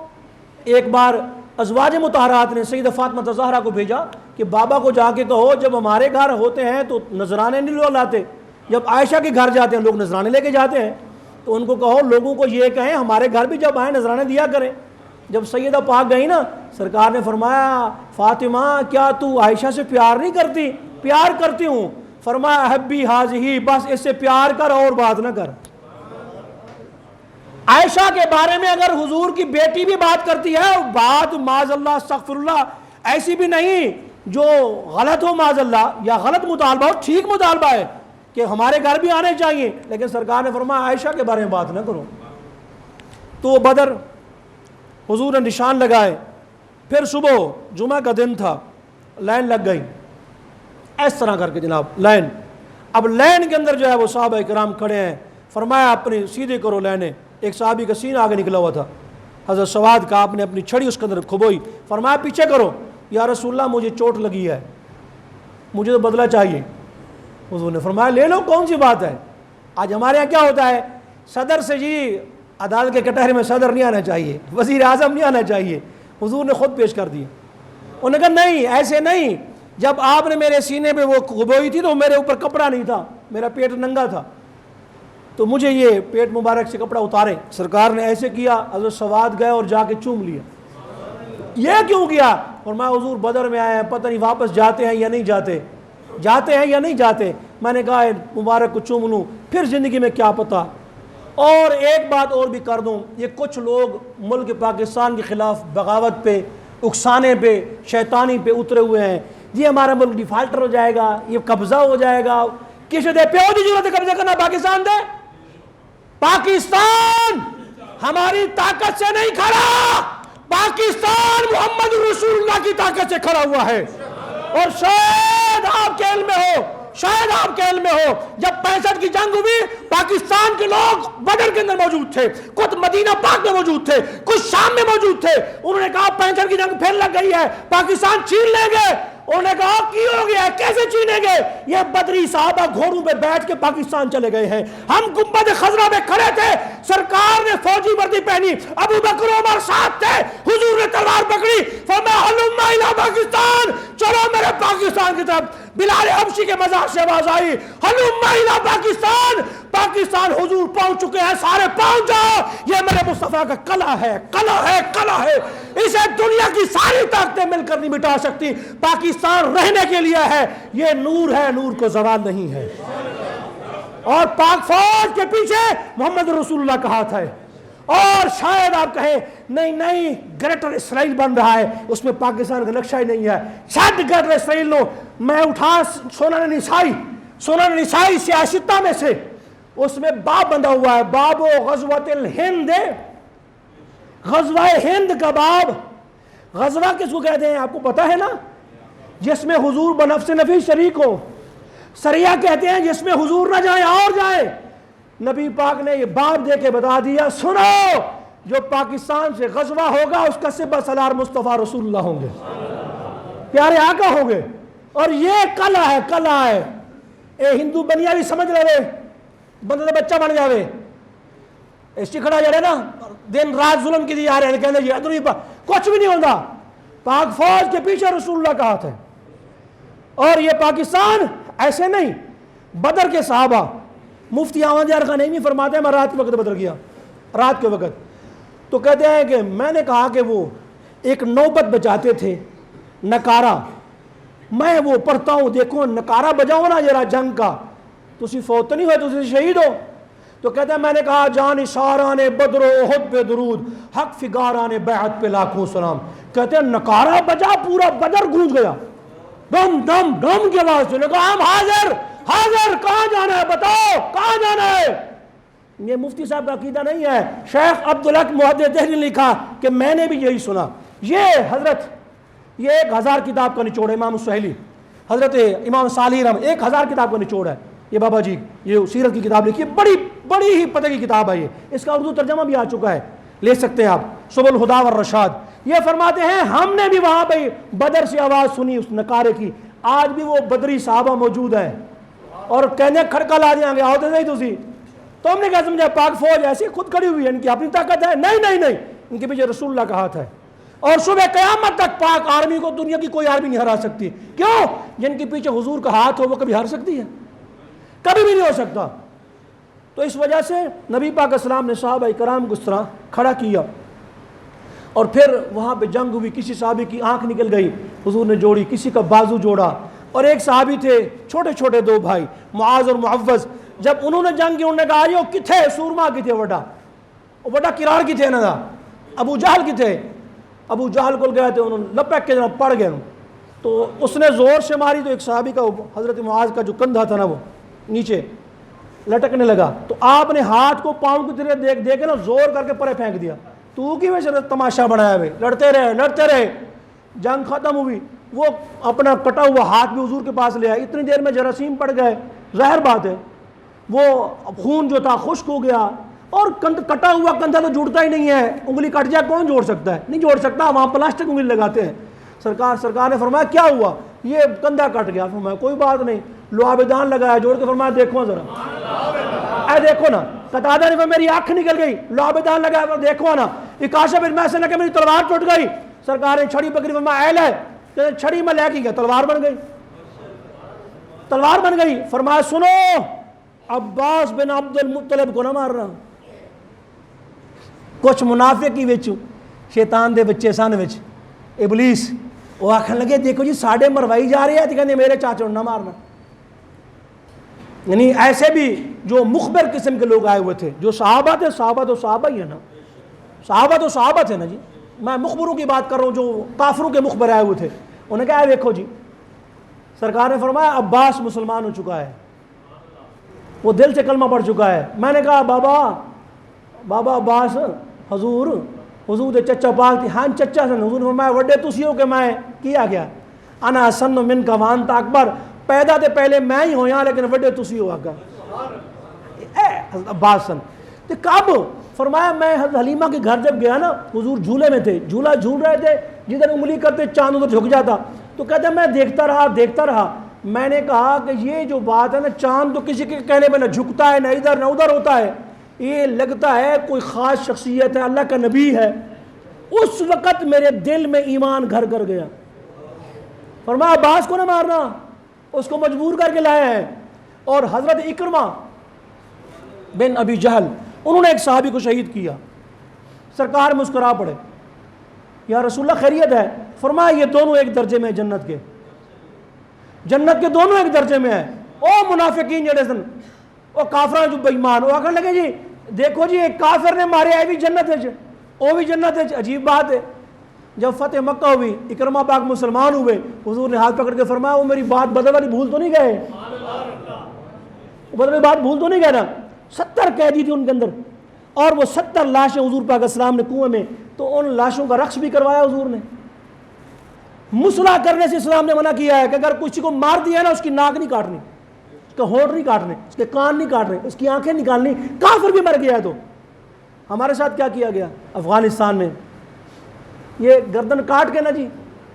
ایک بار ازواج مطہرات نے سیدہ فاطمہ زہرا کو بھیجا کہ بابا کو جا کے کہو جب ہمارے گھر ہوتے ہیں تو نذرانے نہیں لوگ لاتے, جب عائشہ کے گھر جاتے ہیں لوگ نذرانے لے کے جاتے ہیں, تو ان کو کہو لوگوں کو یہ کہیں ہمارے گھر بھی جب آئیں نذرانے دیا کریں. جب سیدہ پاک گئی نا, سرکار نے فرمایا فاطمہ کیا تو عائشہ سے پیار نہیں کرتی؟ پیار کرتی ہوں. فرمایا حبی حاضی, بس اس سے پیار کر اور بات نہ کر. عائشہ کے بارے میں اگر حضور کی بیٹی بھی بات کرتی ہے, بات معاذ اللہ استغفر اللہ ایسی بھی نہیں جو غلط ہو معاذ اللہ, یا غلط مطالبہ ہو, ٹھیک مطالبہ ہے کہ ہمارے گھر بھی آنے چاہیے, لیکن سرکار نے فرمایا عائشہ کے بارے میں بات نہ کرو. تو بدر حضور نے نشان لگائے. پھر صبح جمعہ کا دن تھا, لائن لگ گئی اس طرح کر کے جناب, لائن. اب لائن کے اندر جو ہے وہ صحابہ کرام کھڑے ہیں. فرمایا اپنی سیدھے کرو لائنیں. ایک صحابی کا سینہ آگے نکلا ہوا تھا, حضرت سواد کا, آپ نے اپنی چھڑی اس کے اندر کھبوئی. فرمایا پیچھے کرو. یا رسول اللہ مجھے چوٹ لگی ہے, مجھے تو بدلہ چاہیے. حضور نے فرمایا لے لو, کون سی بات ہے. آج ہمارے یہاں کیا ہوتا ہے, صدر سے جی عدالت کے کٹہرے میں صدر نہیں آنا چاہیے, وزیر اعظم نہیں آنا چاہیے. حضور نے خود پیش کر دیا. انہوں نے کہا نہیں ایسے نہیں, جب آپ نے میرے سینے پہ وہ کھبوئی تھی تو میرے اوپر کپڑا نہیں تھا, میرا پیٹ ننگا تھا, تو مجھے یہ پیٹ مبارک سے کپڑا اتارے. سرکار نے ایسے کیا, حضرت سواد گئے اور جا کے چوم لیا. یہ کیوں کیا؟ اور میں حضور بدر میں آئے ہیں, پتہ نہیں واپس جاتے ہیں یا نہیں جاتے, جاتے ہیں یا نہیں جاتے. میں نے کہا مبارک کو چوم لوں, پھر زندگی میں کیا پتہ. اور ایک بات اور بھی کر دوں, یہ کچھ لوگ ملک پاکستان کے خلاف بغاوت پہ, اکسانے پہ, شیطانی پہ اترے ہوئے ہیں. جی ہمارا ملک ڈیفالٹر ہو جائے گا, یہ قبضہ ہو جائے گا. کس دے پیو دی ضرورت ہے قبضہ کرنا پاکستان دے؟ پاکستان ہماری طاقت سے نہیں کھڑا, پاکستان محمد رسول اللہ کی طاقت سے کھڑا ہوا ہے. اور شاید آپ کے علم میں ہو, شاید آپ کے علم میں ہو, جب 65 کی جنگ ہوئی پاکستان کے لوگ بدر کے اندر موجود تھے, کچھ مدینہ پاک میں موجود تھے, کچھ شام میں موجود تھے. انہوں نے کہا 65 کی جنگ پھر لگ گئی ہے, پاکستان چھین لیں گے. انہوں نے کہا کی ہو گیا, کیسے چھینیں گے؟ یہ بدری صحابہ گھوڑوں پہ بیٹھ کے پاکستان چلے گئے ہیں. ہم گنبد خضرا میں کھڑے تھے, سرکار نے فوجی وردی پہنی, ابو بکر عمر ساتھ تھے, حضور نے تلوار پکڑی, فرمایا ہلم الی پاکستان, چلو میرے وقت بلال حبشی کے مزار سے آواز آئی ہلم الی پاکستان، پاکستان حضور پہنچ چکے ہیں، سارے پہنچ جاؤ، یہ میرے مصطفیٰ کا قلعہ ہے، قلعہ ہے، قلعہ ہے، اسے دنیا کی ساری طاقتیں مل کر نہیں مٹا سکتی، پاکستان رہنے کے لیے ہے، یہ نور ہے، نور کو زوال نہیں ہے۔ اور پاک فوج کے پیچھے محمد رسول اللہ کا ہاتھ ہے۔ اور شاید آپ کہیں نہیں نہیں گریٹر اسرائیل بن رہا ہے، اس میں پاکستان کا نقشہ ہی نہیں ہے، شاید گریٹر اسرائیل نو میں اٹھا سنن نسائی سیاستہ میں سے، اس میں باب بندہ ہوا ہے، باب و غزوۃ الہند، غزوہ ہند کا باب۔ غزوہ کس کو کہتے ہیں آپ کو پتا ہے نا؟ جس میں حضور بنفس نفیس شریک ہو۔ سریہ کہتے ہیں جس میں حضور نہ جائیں اور جائیں۔ نبی پاک نے یہ باب دے کے بتا دیا، سنو جو پاکستان سے غزوہ ہوگا اس کا سبہ سالار مصطفیٰ رسول اللہ ہوں گے، پیارے آقا ہوں گے، اور یہ قلعہ ہے، قلعہ ہے۔ اے ہندو بنیا بھی سمجھ رہے بندہ بچہ بن جاوے، چکھڑا جڑے نا دن رات ظلم کی دی آ رہے ہیں، کہنے جی ادھر کچھ بھی نہیں ہوتا، پاک فوج کے پیچھے رسول اللہ کا ہاتھ ہے۔ اور یہ پاکستان ایسے نہیں، بدر کے صحابہ، مفتی احمد یار خان نہیں فرماتے ہیں میں رات کے وقت بدر گیا، رات کے وقت تو کہتے ہیں کہ میں نے کہا کہ وہ ایک نوبت بجاتے تھے نکارہ، میں وہ پڑھتا ہوں، دیکھو نکارہ بجاؤ نا ذرا جنگ کا، تسی فوت نہیں ہوئے، تسی شہید ہو۔ تو کہتے ہیں میں نے کہا جان اشاران بدر و احد پہ درود، حق فگاران بیعت پہ لاکھوں سلام۔ کہتے ہیں نکارہ بجا، پورا بدر گونج گیا، ڈم ڈم ڈم کے آواز سے، کہا ہم حاضر حاضر، کہاں جانا ہے بتاؤ، کہاں جانا ہے؟ یہ مفتی صاحب کا عقیدہ نہیں ہے، شیخ عبدالحق محدث دہلوی نے لکھا کہ میں نے بھی یہی سنا۔ یہ حضرت، یہ 1000 کتاب کا نچوڑ ہے، امام السہیلی، حضرت امام صالح رحمہ 1000 کتاب کا نچوڑ ہے، یہ بابا جی یہ سیرت کی کتاب لکھی ہے، بڑی ہی پتہ کی کتاب ہے یہ، اس کا اردو ترجمہ بھی آ چکا ہے، لے سکتے ہیں آپ، سبل الہدی والرشاد۔ یہ فرماتے ہیں ہم نے بھی وہاں پہ بدر سے آواز سنی اس نکارے کی، آج بھی وہ بدری صحابہ موجود ہیں، اور کہنے کھڑکا لا دیں گے آؤ تو نہیں تسی، تو ہم نے کہا سمجھا پاک فوج ایسی خود کھڑی ہوئی ہے، ان کی اپنی طاقت ہے، نہیں نہیں نہیں، ان کے پیچھے رسول اللہ کا ہاتھ ہے، اور صبح قیامت تک پاک آرمی کو دنیا کی کوئی آرمی نہیں ہرا سکتی۔ کیوں؟ جن کے پیچھے حضور کا ہاتھ ہو وہ کبھی ہار سکتی ہے؟ کبھی بھی نہیں ہو سکتا۔ تو اس وجہ سے نبی پاک اسلام نے صحابہ کرام کو اس طرح کھڑا کیا، اور پھر وہاں پہ جنگ ہوئی، کسی صحابی کی آنکھ نکل گئی، حضور نے جوڑی، کسی کا بازو جوڑا، اور ایک صحابی تھے چھوٹے چھوٹے 2 بھائی معاذ اور معوذ، جب انہوں نے جنگ کی انہوں نے کہا آئیو کتھے سورما کی تھے، وڈا کرار کی تھے نا، ابو جہل کی تھے، ابو جہل کو گئے تھے، انہوں نے لپک کے جناب پڑ گئے، تو اس نے زور سے ماری تو ایک صحابی کا حضرت معاذ کا جو کندھا تھا نا وہ نیچے لٹکنے لگا، تو آپ نے ہاتھ کو پاؤں کی طرح دیکھ کے نا زور کر کے پرے پھینک دیا، تو کی وجہ سے تماشا بنایا ہوئے، لڑتے رہے، جنگ ختم ہوئی، وہ اپنا کٹا ہوا ہاتھ بھی حضور کے پاس لے آئے، اتنی دیر میں جراثیم پڑ گئے، ظاہر بات ہے وہ خون جو تھا خشک ہو گیا، اور کٹا ہوا کندھا تو جڑتا ہی نہیں ہے، انگلی کٹ جائے کون جوڑ سکتا ہے؟ نہیں جوڑ سکتا، وہاں پلاسٹک انگلی لگاتے ہیں۔ سرکار نے فرمایا کیا ہوا؟ یہ کندھا کٹ گیا، فرمایا کوئی بات نہیں، لعابدان لگایا جوڑ کے، فرمایا دیکھو ذرا، اے دیکھو نا، قتادہ نے میری آنکھ نکل گئی، لعابدان لگایا، دیکھو نا، اکاشا بن محصن نے کہ میری تلوار ٹوٹ گئی، سرکار نے چھڑی پکڑی، فرمایا اہل ہے، چھڑی میں لے کے گیا، تلوار بن گئی، فرمایا سنو عباس بن عبد المطلب کو نہ مارنا، کچھ منافقی وچ شیطان دے بچے سن وچ ابلیس، وہ آکھن لگے دیکھو جی ساڑھے مروائی جا رہے ہیں، تو کہنے میرے چاچوں نہ مارنا۔ یعنی ایسے بھی جو مخبر قسم کے لوگ آئے ہوئے تھے، جو صحابہ تھے، صحابہ تو صحابہ ہی ہے نا، صحابہ تو صحابہ تھے نا جی، میں مخبروں کی بات کر رہا ہوں، جو کافروں کے مخبر آئے ہوئے تھے، انہوں نے کہا دیکھو جی، سرکار نے فرمایا عباس مسلمان ہو چکا ہے، وہ دل سے کلمہ پڑھ چکا ہے۔ میں نے کہا بابا عباس حضور دے چچا پاک تھی، ہاں چچا سن، حضور نے فرمایا وڈے تسی ہو کہ میں کیا گیا، انا سن من کا وانت اکبر، پیدا تے پہلے میں ہی ہویا لیکن وڈے تسی ہو آگا، عباس سن۔ تو کب؟ فرمایا میں حضرت حلیمہ کے گھر جب گیا نا، حضور جھولے میں تھے، جھولا جھول رہے تھے، جدھر انگلی کرتے چاند ادھر جھک جاتا، تو کہتے میں دیکھتا رہا، میں نے کہا کہ یہ جو بات ہے نا، چاند تو کسی کے کہنے پہ نہ جھکتا ہے، نہ ادھر نہ ادھر ہوتا ہے، یہ لگتا ہے کوئی خاص شخصیت ہے، اللہ کا نبی ہے۔ اس وقت میرے دل میں ایمان گھر کر گیا۔ فرمایا عباس کو نہ مارنا، اس کو مجبور کر کے لائے ہیں. اور حضرت اکرمہ بن ابی جہل انہوں نے ایک صحابی کو شہید کیا. سرکار مسکرا پڑے, یا رسول اللہ خیریت ہے؟ فرمایا یہ دونوں ایک درجے میں جنت کے, جنت کے دونوں ایک درجے میں ہیں. او منافقین جڑے سن, او کافراں جو بے ایمان, وہ آکھن لگے جی دیکھو جی ایک کافر نے مارے ہے بھی جنت ہے, وہ بھی جنت ہے. عجیب بات ہے. جب فتح مکہ ہوئی, اکرمہ پاک مسلمان ہوئے, حضور نے ہاتھ پکڑ کے فرمایا وہ میری بات بدل والی بھول تو نہیں گئے, بدل بات بھول تو نہیں گئے نا. 70 قیدی تھے ان کے اندر, اور وہ 70 لاشیں حضور پاک اسلام نے کنویں میں, تو ان لاشوں کا رقص بھی کروایا حضور نے. مصلح کرنے سے اسلام نے منع کیا ہے کہ اگر کسی کو مار دیا نا اس کی ناک نہیں کاٹنی, اس کا ہونٹ نہیں کاٹنے, اس کے کان نہیں کاٹنے, اس کی آنکھیں نکالنی. کافر بھی مر گیا ہے. تو ہمارے ساتھ کیا کیا گیا افغانستان میں, یہ گردن کاٹ کے نا جی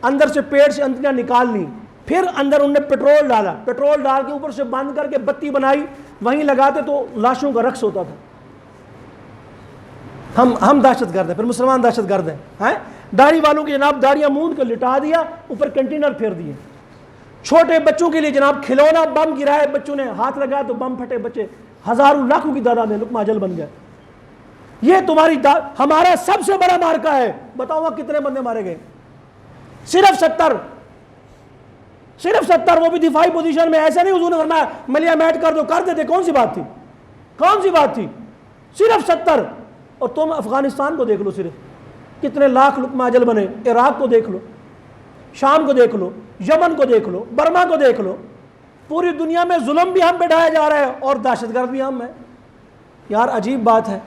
اندر سے پیٹ سے انتڑیاں نکالنی, پھر اندر انہوں نے پیٹرول ڈالا, پیٹرول ڈال کے اوپر سے بند کر کے بتی بنائی, وہیں لگاتے تو لاشوں کا رقص ہوتا تھا. ہم دہشت گرد ہیں, پھر مسلمان دہشت گرد ہیں. داڑھی والوں کی جناب داڑیاں مونڈ کر لٹا دیا, اوپر کنٹینر پھیر دیے. چھوٹے بچوں کے لیے جناب کھلونا بم گرائے, بچوں نے ہاتھ لگایا تو بم پھٹے, بچے ہزاروں لاکھوں کی تعداد میں لقمہ اجل بن گئے. یہ تمہاری ہمارا سب سے بڑا مارکا ہے. بتاؤ وہاں کتنے بندے مارے گئے؟ صرف 70, صرف 70, وہ بھی دفاعی پوزیشن میں. ایسے نہیں حضور نے فرمایا ملیا میٹ کر دو, کر دیتے. کون سی بات تھی, کون سی بات تھی؟ صرف 70. اور تم افغانستان کو دیکھ لو, صرف کتنے لاکھ لقمہ اجل بنے. عراق کو دیکھ لو, شام کو دیکھ لو, یمن کو دیکھ لو, برما کو دیکھ لو. پوری دنیا میں ظلم بھی ہم پہ ڈھایا جا رہا ہے اور دہشت گرد بھی ہم ہیں. یار عجیب بات ہے,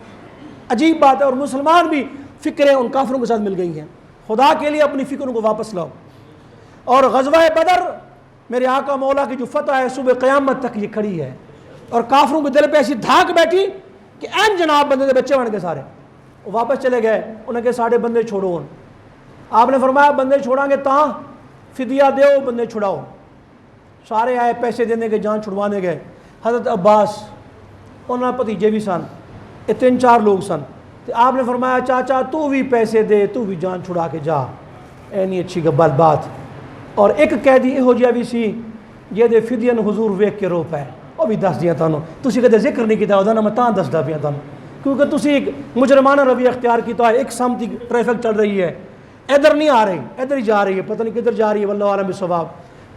عجیب بات ہے. اور مسلمان بھی فکریں ان کافروں کے ساتھ مل گئی ہیں. خدا کے لیے اپنی فکروں کو واپس لاؤ. اور غزوہ بدر میرے آقا مولا کی جو فتح ہے صبح قیامت تک یہ کھڑی ہے, اور کافروں کے دل پہ ایسی دھاک بیٹھی کہ این جناب بندے دے بچے بن کے سارے واپس چلے گئے. انہوں نے کہا ساڑھے بندے چھوڑو. آپ نے فرمایا بندے چھوڑا گے تاں فدیہ دیو, بندے چھڑاؤ. سارے آئے پیسے دینے کے, جان چھڑوانے گئے. حضرت عباس انہوں نے بھتیجے بھی سن, 3-4 لوگ سن. آپ نے فرمایا چاچا تو بھی پیسے دے, تو بھی جان چھڑا کے جا. اینی اچھی گبل بات. اور ایک قیدی یہو جہا بھی سی جہدے فدیے نوں حضور ویکھ کے رو پائے, وہ بھی دس دیا تانوں. تسی کدے ذکر نہیں کیتا ਉਹਦਾ, میں تاں دسدا پیا تانوں, کیونکہ تسی ایک مجرمانہ رویہ اختیار کیتا ہے. ایک سمت ٹریفک چل رہی ہے, ادھر نہیں آ رہی, ادھر ہی جا رہی ہے, پتہ نہیں کدھر جا رہی ہے, واللہ عالم بالصواب.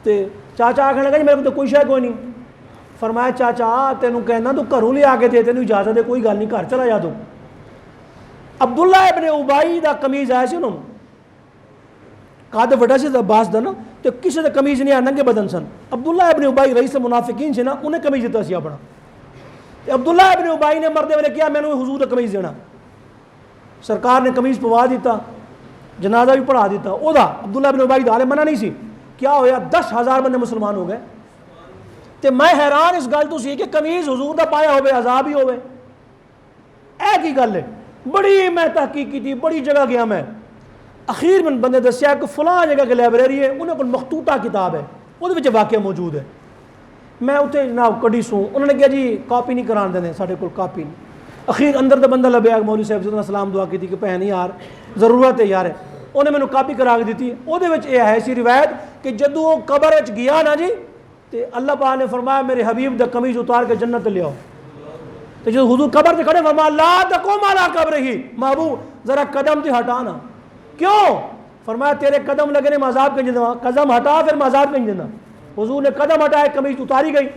تے چاچا آکھنے لگا جی میرے کو تو کوئی شے کوئی نہیں. فرمایا چاچا تینوں کہنا تو گھروں لے آ کے دے, تینوں اجازت ہے, کوئی گل نہیں, گھر چلا جا. تو عبداللہ ابن ابئی دا قمیض آیا سی انہوں قاد وڈا سی عباس دا نا, تو کسی دا قمیض نہیں آیا, ننگے بدن سن. عبداللہ ابن ابئی رئیس منافقین سے نا, انہیں قمیض دیتا سی اپنا. عبداللہ ابن ابئی نے مردے والے کیا, میں نے حضور دا قمیض دینا. سرکار نے قمیض پوا دیتا, جنازہ بھی پڑھا دیتا. او دا عبداللہ ابن ابئی دا حال منع نہیں سی. کیا ہویا, 10,000 بندے مسلمان ہو گئے. تے میں حیران اس گل تو سی کہ قمیض حضور دا پایا ہوئے, عذاب ہی ہوئے. اے کی گل ہے, بڑی میں تحقیق کی تھی, بڑی جگہ گیا میں. اخیر میں بندے دسیا کہ فلاں جگہ کے لائبریری ہے, انہیں کوئی مخطوطہ کتاب ہے, وہ واقعہ موجود ہے. میں اتنے جناب کڑی سوں, انہوں نے کہا جی کاپی نہیں کران دینے, ساڑھے کو کاپی نہیں. اخیر اندر دا بندہ لبیا, مولوی صاحب سے سلام دعا کی تھی کہ بھین یار ضرورت ہے یار, انہیں میں نے کاپی کرا کے دیتی. وہ ہے سی روایت کہ جدو وہ قبر وچ گیا نا جی, تے اللہ پاک نے فرمایا میرے حبیب دا قمیض اتار کے جنت لے آؤ. تو جو حضور قبر تے کھڑے فرمایا لا تقوم علی قبرہ, محبوب ذرا قدم تے ہٹانا. کیوں؟ فرمایا تیرے قدم لگنے میں عذاب کہیں دینا, قدم ہٹا پھر میں عذاب کہیں دینا. حضور نے قدم ہٹائے, قمیض اتاری گئی.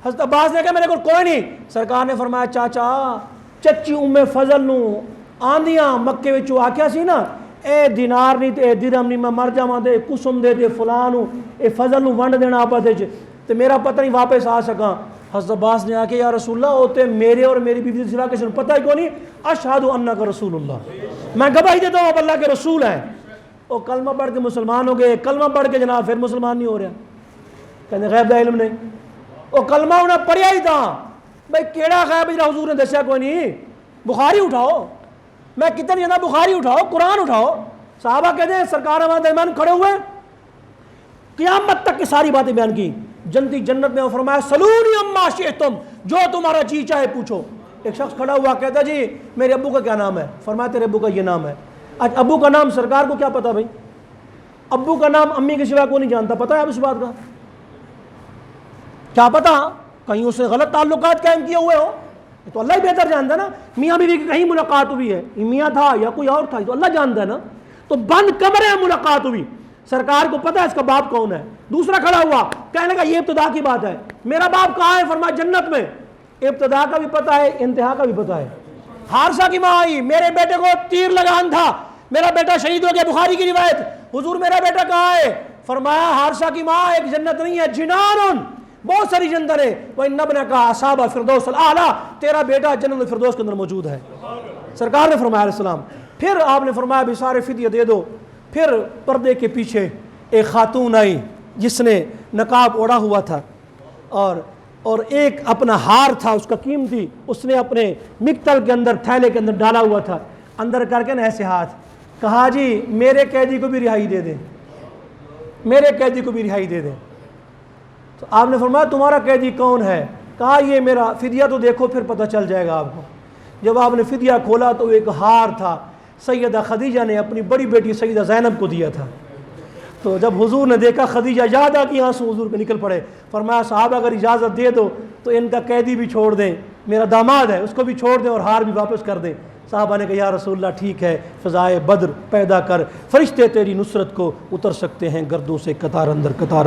حضرت عباس نے کہا میرے کو کوئی نہیں. سرکار نے فرمایا چاچا چچی ام فضل نو آندیاں مکے وچوں آکھیا سی نا, اے دینار نہیں تے اے درہم نہیں, میں مر جاواں تے قسم دے تے فلاں نو اے فضل نو ونڈ دینا آپس وچ, تے میرا پتہ نہیں واپس آ سکاں. حضرت عباس نے آکھیا یا رسول اللہ, او تے میرے اور میری بیوی کے سوا کسی کو پتہ ہی کوئی نہیں. اشہد انک رسول اللہ, میں گواہی دیتا ہوں آپ اللہ کے رسول ہیں. وہ کلمہ پڑھ کے مسلمان ہو گئے. کلمہ پڑھ کے جناب پھر مسلمان نہیں ہو رہا, کہتے غیب دا علم نہیں. وہ کلمہ انہیں پڑھیا ہی تھا. بھائی کیڑا غیب جڑا حضور نے دسیا کوئی نہیں. بخاری اٹھاؤ, میں کتنے جانا, بخاری اٹھاؤ, قرآن اٹھاؤ. صحابہ کہتے ہیں سرکار ہمارے درمیان کھڑے ہوئے, قیامت تک کی ساری باتیں بیان کی. جنتی جنت میں فرمایا سلونی اما شئتم, جو تمہارا جی چاہے پوچھو. ایک شخص کھڑا ہوا کہتا جی میرے ابو کا کیا نام ہے؟ فرمایا تیرے ابو کا یہ نام ہے. آج ابو کا نام سرکار کو کیا پتا بھائی؟ ابو کا نام امی کے سوا کو نہیں جانتا, پتہ ہے اب اس بات کا؟ کیا پتا کہیں اس نے غلط تعلقات قائم کیے ہوئے ہو، یہ تو اللہ ہی بہتر جانتا ہے نا. میاں بیوی کی کہیں ملاقات ہوئی ہے، میاں تھا یا کوئی اور تھا، یہ تو اللہ جانتا ہے نا. تو بند کمرے میں ملاقات ہوئی، سرکار کو پتا ہے اس کا باپ کون ہے. دوسرا کھڑا ہوا کہنے لگا یہ ابتدا کی بات ہے، میرا باپ کہاں ہے؟ فرمایا جنت میں. ابتدا کا بھی پتا ہے، انتہا کا بھی پتا ہے. حارثہ کی ماں آئی، میرے بیٹے کو تیر لگان تھا، میرا بیٹا شہید ہو گیا، بخاری کی روایت. حضور میرا بیٹا کہاں ہے؟ فرمایا حارثہ کی ماں ایک جنت نہیں ہے، جنان، بہت ساری جنت ہے. وَإِنَّ ابْنَكَ أَصَابَ فِرْدَوْسَ الْأَعْلَىٰ، تیرا بیٹا جنت الفردوس کے اندر موجود ہے. سرکار نے فرمایا علیہ السلام. پھر آپ نے فرمایا بھی سارے فدیہ دے دو. پھر پردے کے پیچھے ایک خاتون آئی جس نے نقاب اوڑھا ہوا تھا اور ایک اپنا ہار تھا اس کا قیمتی، اس نے اپنے مقتل کے اندر تھیلے کے اندر ڈالا ہوا تھا. اندر کر کے نا ایسے ہاتھ، کہا جی میرے قیدی کو بھی رہائی دے دیں، میرے قیدی کو بھی رہائی دے دیں. تو آپ نے فرمایا تمہارا قیدی کون ہے؟ کہا یہ میرا فدیہ تو دیکھو پھر پتہ چل جائے گا آپ کو. جب آپ نے فدیہ کھولا تو ایک ہار تھا، سیدہ خدیجہ نے اپنی بڑی بیٹی سیدہ زینب کو دیا تھا. تو جب حضور نے دیکھا خدیجہ یاد آ گئی، آنسو حضور کے نکل پڑے. فرمایا صحابہ اگر اجازت دے دو تو ان کا قیدی بھی چھوڑ دیں، میرا داماد ہے اس کو بھی چھوڑ دیں اور ہار بھی واپس کر دیں. صحابہ نے کہا یا رسول اللہ ٹھیک ہے، فضائے بدر پیدا کر، فرشتے تیری نصرت کو اتر سکتے ہیں گردوں سے قطار اندر قطار.